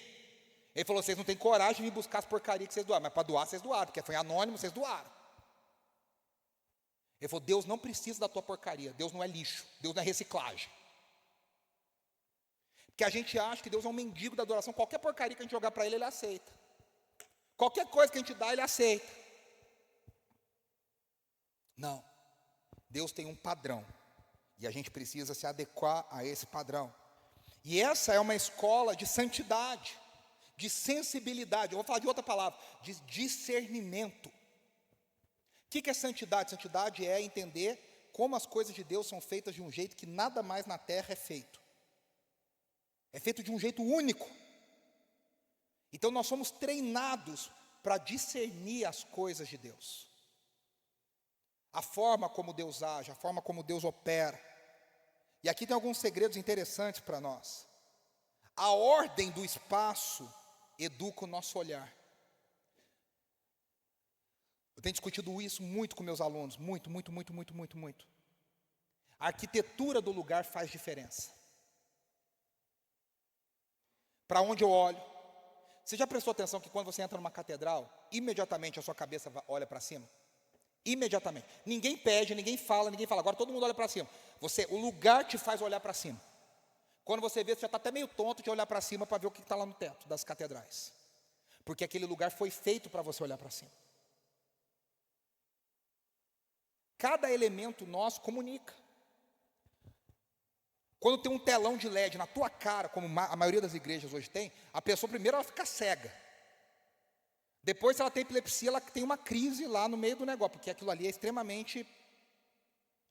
Speaker 5: Ele falou, vocês não têm coragem de vir buscar as porcarias que vocês doaram, mas para doar vocês doaram, porque foi anônimo, vocês doaram. Ele falou, Deus não precisa da tua porcaria, Deus não é lixo, Deus não é reciclagem. Porque a gente acha que Deus é um mendigo da adoração, qualquer porcaria que a gente jogar para Ele, Ele aceita. Qualquer coisa que a gente dá, Ele aceita. Não, Deus tem um padrão, e a gente precisa se adequar a esse padrão. E essa é uma escola de santidade, de sensibilidade, eu vou falar de outra palavra, de discernimento. O que é santidade? Santidade é entender como as coisas de Deus são feitas de um jeito que nada mais na terra é feito. É feito de um jeito único. Então nós somos treinados para discernir as coisas de Deus. A forma como Deus age, a forma como Deus opera. E aqui tem alguns segredos interessantes para nós. A ordem do espaço educa o nosso olhar. Eu tenho discutido isso muito com meus alunos, muito. A arquitetura do lugar faz diferença. Para onde eu olho? Você já prestou atenção que quando você entra numa catedral, imediatamente a sua cabeça olha para cima? Imediatamente. Ninguém pede, ninguém fala, agora todo mundo olha para cima. O lugar te faz olhar para cima. Quando você vê, você já está até meio tonto de olhar para cima para ver o que está lá no teto das catedrais. Porque aquele lugar foi feito para você olhar para cima. Cada elemento nosso comunica. Quando tem um telão de LED na tua cara, como a maioria das igrejas hoje tem, a pessoa primeiro ela fica cega. Depois, se ela tem epilepsia, ela tem uma crise lá no meio do negócio, porque aquilo ali é extremamente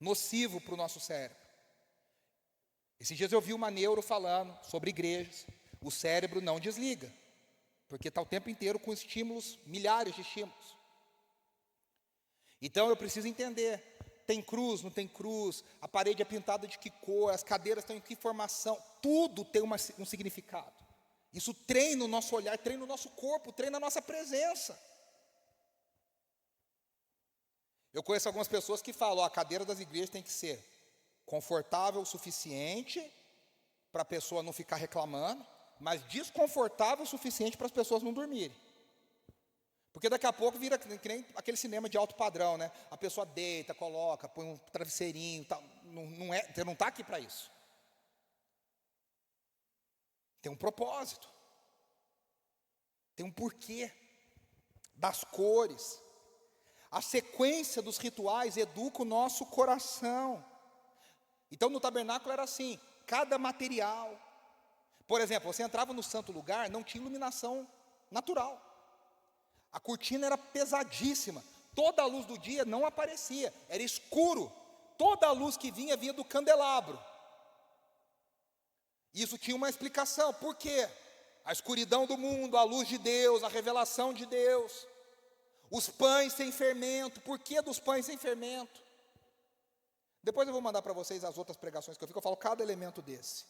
Speaker 5: nocivo para o nosso cérebro. Esses dias eu vi uma neuro falando sobre igrejas. O cérebro não desliga, porque está o tempo inteiro com estímulos, milhares de estímulos. Então eu preciso entender, tem cruz, não tem cruz, a parede é pintada de que cor, as cadeiras estão em que formação, tudo tem um significado. Isso treina o nosso olhar, treina o nosso corpo, treina a nossa presença. Eu conheço algumas pessoas que falam, a cadeira das igrejas tem que ser confortável o suficiente para a pessoa não ficar reclamando, mas desconfortável o suficiente para as pessoas não dormirem. Porque daqui a pouco vira que nem aquele cinema de alto padrão, né? A pessoa deita, coloca, põe um travesseirinho, tal. Você não está aqui para isso. Tem um propósito. Tem um porquê. Das cores. A sequência dos rituais educa o nosso coração. Então no tabernáculo era assim, cada material. Por exemplo, você entrava no santo lugar, não tinha iluminação natural. A cortina era pesadíssima. Toda a luz do dia não aparecia, era escuro. Toda a luz que vinha do candelabro. Isso tinha uma explicação, por quê? A escuridão do mundo, a luz de Deus, a revelação de Deus. Os pães sem fermento, por que dos pães sem fermento? Depois eu vou mandar para vocês as outras pregações que eu fico, eu falo cada elemento desse.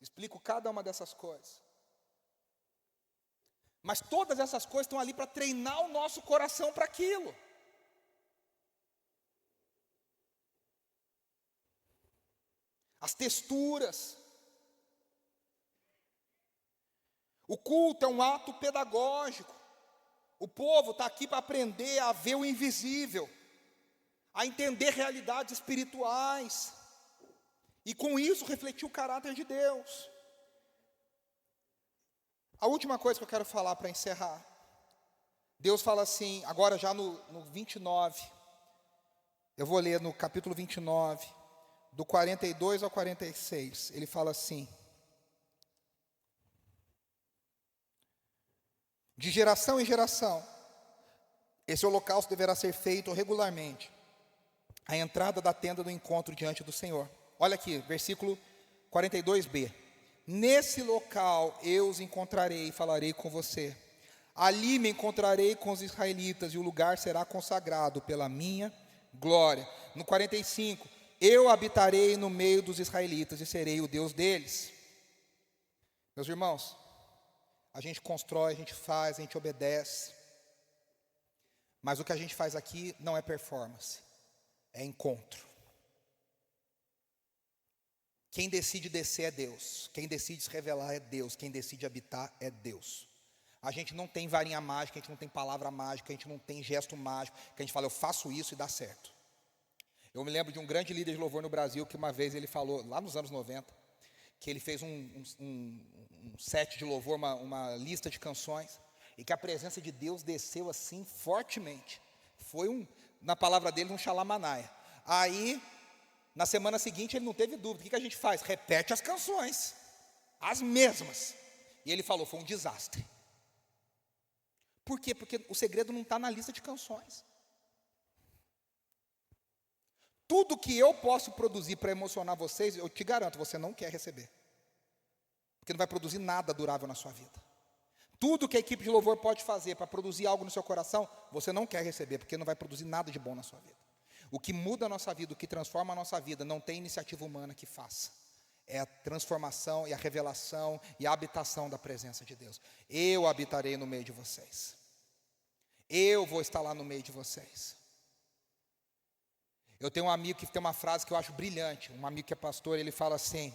Speaker 5: Explico cada uma dessas coisas. Mas todas essas coisas estão ali para treinar o nosso coração para aquilo. As texturas. O culto é um ato pedagógico. O povo está aqui para aprender a ver o invisível, a entender realidades espirituais, e com isso refletir o caráter de Deus. A última coisa que eu quero falar para encerrar, Deus fala assim, agora já no 29, eu vou ler no capítulo 29, do 42 ao 46, ele fala assim: de geração em geração, esse holocausto deverá ser feito regularmente, à entrada da tenda do encontro diante do Senhor. Olha aqui, versículo 42b. Nesse local eu os encontrarei e falarei com você. Ali me encontrarei com os israelitas e o lugar será consagrado pela minha glória. No 45, eu habitarei no meio dos israelitas e serei o Deus deles. Meus irmãos, a gente constrói, a gente faz, a gente obedece. Mas o que a gente faz aqui não é performance, é encontro. Quem decide descer é Deus, quem decide se revelar é Deus, quem decide habitar é Deus. A gente não tem varinha mágica, a gente não tem palavra mágica, a gente não tem gesto mágico, que a gente fala, eu faço isso e dá certo. Eu me lembro de um grande líder de louvor no Brasil, que uma vez ele falou, lá nos anos 90, que ele fez um set de louvor, uma lista de canções, e que a presença de Deus desceu assim fortemente. Foi na palavra dele, um xalamanaia. Aí, na semana seguinte, ele não teve dúvida. O que a gente faz? Repete as canções, as mesmas. E ele falou, foi um desastre. Por quê? Porque o segredo não está na lista de canções. Tudo que eu posso produzir para emocionar vocês, eu te garanto, você não quer receber. Porque não vai produzir nada durável na sua vida. Tudo que a equipe de louvor pode fazer para produzir algo no seu coração, você não quer receber, porque não vai produzir nada de bom na sua vida. O que muda a nossa vida, o que transforma a nossa vida, não tem iniciativa humana que faça. É a transformação e a revelação e a habitação da presença de Deus. Eu habitarei no meio de vocês. Eu vou estar lá no meio de vocês. Eu tenho um amigo que tem uma frase que eu acho brilhante. Um amigo que é pastor, ele fala assim: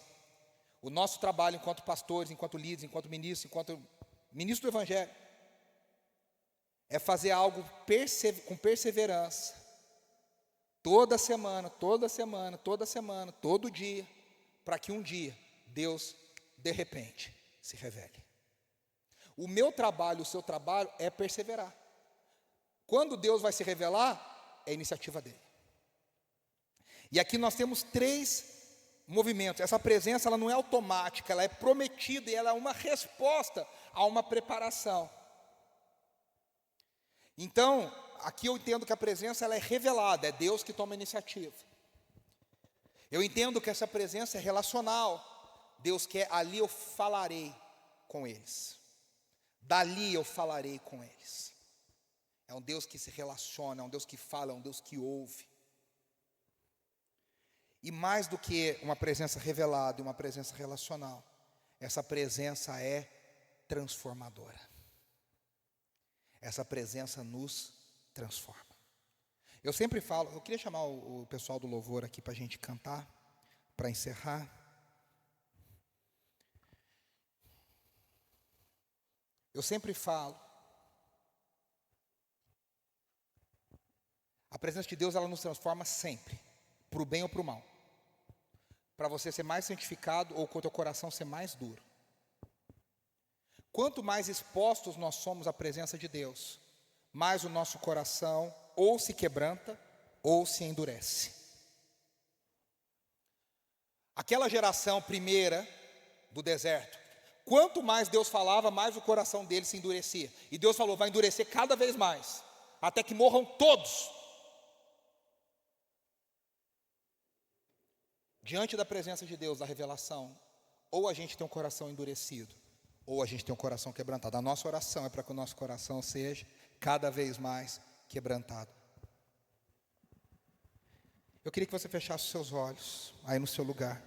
Speaker 5: o nosso trabalho enquanto pastores, enquanto líderes, enquanto ministros, enquanto ministro do Evangelho, é fazer algo com perseverança. Toda semana, toda semana, toda semana, todo dia, para que um dia Deus, de repente, se revele. O meu trabalho, o seu trabalho é perseverar. Quando Deus vai se revelar, é a iniciativa dele. E aqui nós temos 3 movimentos. Essa presença, ela não é automática, ela é prometida e ela é uma resposta a uma preparação. Então, aqui eu entendo que a presença, ela é revelada, é Deus que toma a iniciativa. Eu entendo que essa presença é relacional. Deus quer, ali eu falarei com eles. Dali eu falarei com eles. É um Deus que se relaciona, é um Deus que fala, é um Deus que ouve. E mais do que uma presença revelada e uma presença relacional, essa presença é transformadora. Essa presença nos transforma. Eu sempre falo, eu queria chamar o pessoal do louvor aqui para a gente cantar, para encerrar. Eu sempre falo, a presença de Deus, ela nos transforma sempre, para o bem ou para o mal. Para você ser mais santificado ou com o teu coração ser mais duro. Quanto mais expostos nós somos à presença de Deus, mais o nosso coração ou se quebranta ou se endurece. Aquela geração primeira do deserto, quanto mais Deus falava, mais o coração deles se endurecia. E Deus falou, vai endurecer cada vez mais, até que morram todos. Diante da presença de Deus, da revelação, ou a gente tem um coração endurecido, ou a gente tem um coração quebrantado. A nossa oração é para que o nosso coração seja cada vez mais quebrantado. Eu queria que você fechasse os seus olhos, aí no seu lugar.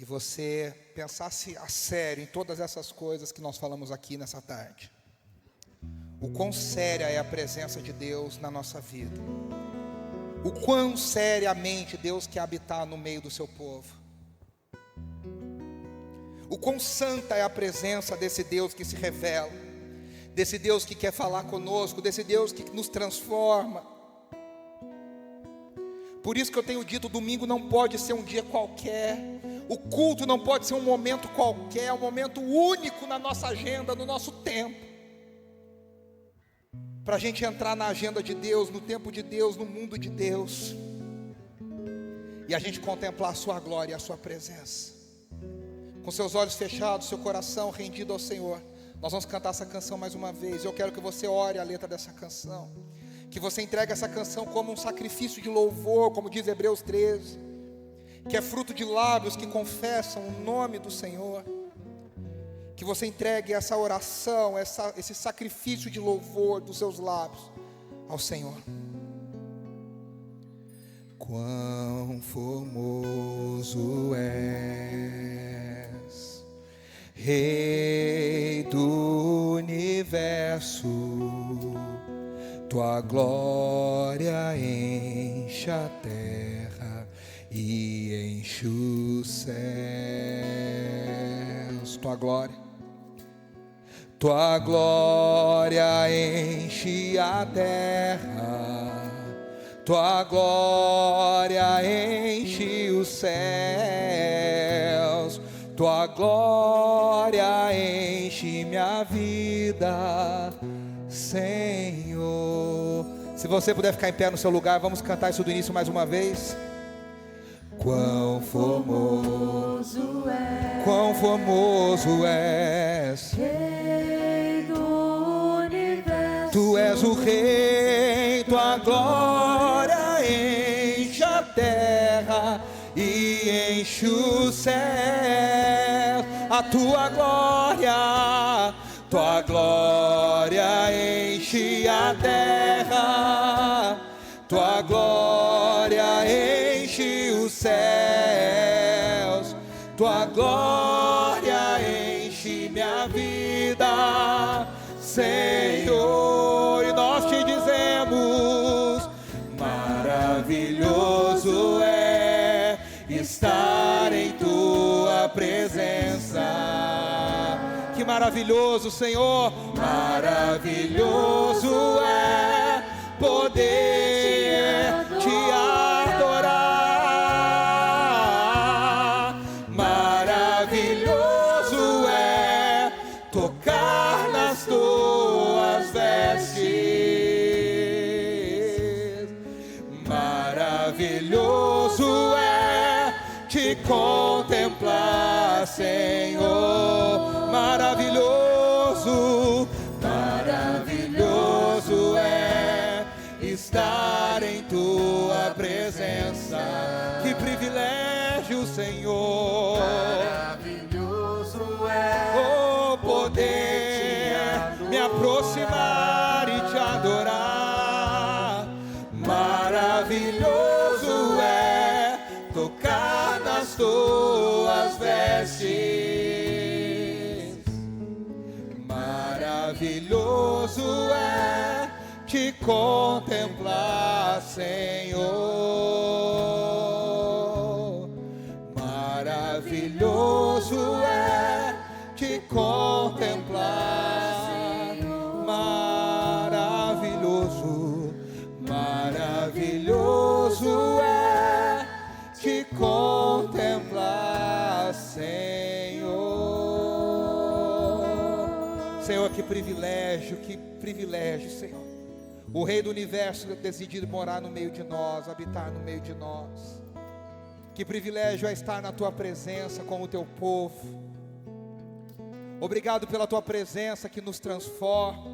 Speaker 5: e você pensasse a sério em todas essas coisas que nós falamos aqui nessa tarde. O quão séria é a presença de Deus na nossa vida. O quão seriamente Deus quer habitar no meio do seu povo. O quão santa é a presença desse Deus que se revela, desse Deus que quer falar conosco, desse Deus que nos transforma. Por isso que eu tenho dito, domingo não pode ser um dia qualquer, o culto não pode ser um momento qualquer, é um momento único na nossa agenda, no nosso tempo, para a gente entrar na agenda de Deus, no tempo de Deus, no mundo de Deus, e a gente contemplar a sua glória e a sua presença. Com seus olhos fechados, seu coração rendido ao Senhor, nós vamos cantar essa canção mais uma vez. Eu quero que você ore a letra dessa canção, que você entregue essa canção como um sacrifício de louvor, como diz Hebreus 13, que é fruto de lábios que confessam o nome do Senhor. Que você entregue essa oração, esse sacrifício de louvor dos seus lábios ao Senhor. Quão formoso és, Rei do universo, tua glória enche a terra e enche os céus. Tua glória enche a terra, tua glória enche os céus, tua glória enche minha vida, Senhor. Se você puder ficar em pé no seu lugar, vamos cantar isso do início mais uma vez. Quão formoso és,
Speaker 4: Rei do universo,
Speaker 5: tu és o Rei, tua glória enche a terra e enche os céus. A tua glória enche a terra, tua glória enche os céus, tua glória enche minha vida, Senhor. E nós te dizemos: maravilhoso é estar em tua presença. Que maravilhoso, Senhor, maravilhoso é poder te adorar. Maravilhoso é tocar nas tuas vestes. Maravilhoso é te contemplar, Senhor. Maravilhoso, maravilhoso é estar em tua presença. Que privilégio, Senhor. Maravilhoso é poder me aproximar e te adorar. Maravilhoso é tocar nas tuas vestes. Maravilhoso é te contemplar, Senhor. Maravilhoso é te contemplar, Senhor. Maravilhoso, maravilhoso é te contemplar, Senhor. Senhor, que privilégio, Senhor. O Rei do Universo decidiu morar no meio de nós, habitar no meio de nós. Que privilégio é estar na tua presença com o teu povo. Obrigado pela tua presença que nos transforma.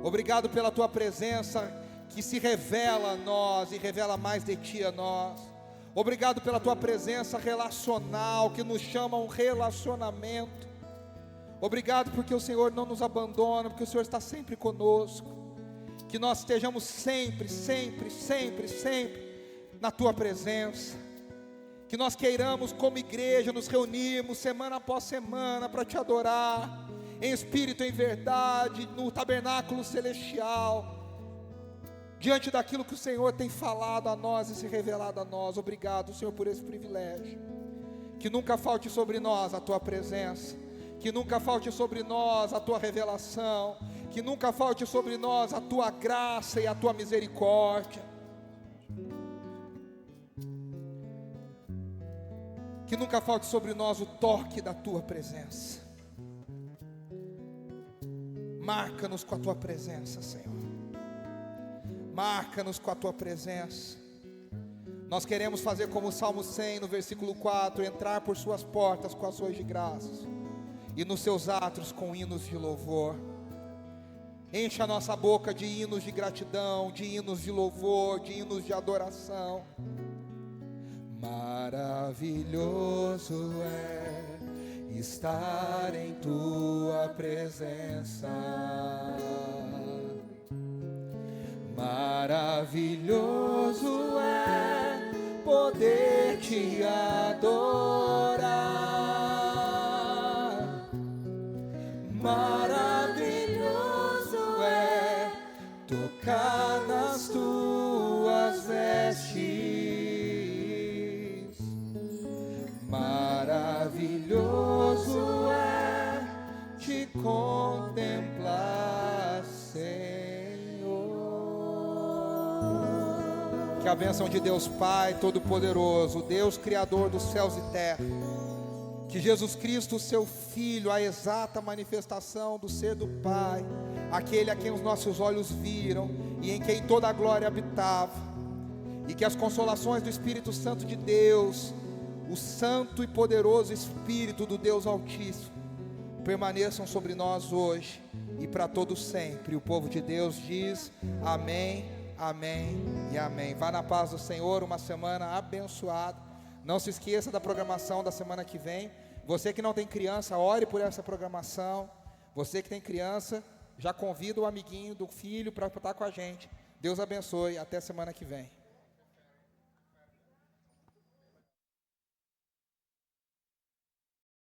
Speaker 5: Obrigado pela tua presença que se revela a nós e revela mais de ti a nós. Obrigado pela tua presença relacional que nos chama a um relacionamento. Obrigado porque o Senhor não nos abandona, porque o Senhor está sempre conosco. Que nós estejamos sempre na tua presença. que nós queiramos como igreja nos reunirmos semana após semana para te adorar, em espírito e em verdade, no tabernáculo celestial, diante daquilo que o Senhor tem falado a nós e se revelado a nós. Obrigado, Senhor, por esse privilégio. Que nunca falte sobre nós a tua presença, que nunca falte sobre nós a tua revelação, que nunca falte sobre nós a tua graça e a tua misericórdia. Que nunca falte sobre nós o toque da tua presença. Marca-nos com a tua presença, Senhor. Marca-nos com a tua presença. Nós queremos fazer como o Salmo 100, no versículo 4, entrar por suas portas com ações de graças e nos seus átrios com hinos de louvor. Enche a nossa boca de hinos de gratidão, de hinos de louvor, de hinos de adoração. Maravilhoso é estar em tua presença. Maravilhoso é poder te adorar. Maravilhoso é tocar nas tuas vestes. Maravilhoso é te contemplar, Senhor. Que a bênção de Deus Pai Todo-Poderoso, Deus Criador dos céus e terra, que Jesus Cristo, seu Filho, a exata manifestação do ser do Pai, aquele a quem os nossos olhos viram e em quem toda a glória habitava, e que as consolações do Espírito Santo de Deus, o santo e poderoso Espírito do Deus Altíssimo, permaneçam sobre nós hoje e para todo sempre. O povo de Deus diz amém, amém e amém. Vá na paz do Senhor, uma semana abençoada. Não se esqueça da programação da semana que vem. Você que não tem criança, ore por essa programação. Você que tem criança, já convida o amiguinho do filho para estar com a gente. Deus abençoe, até semana que vem.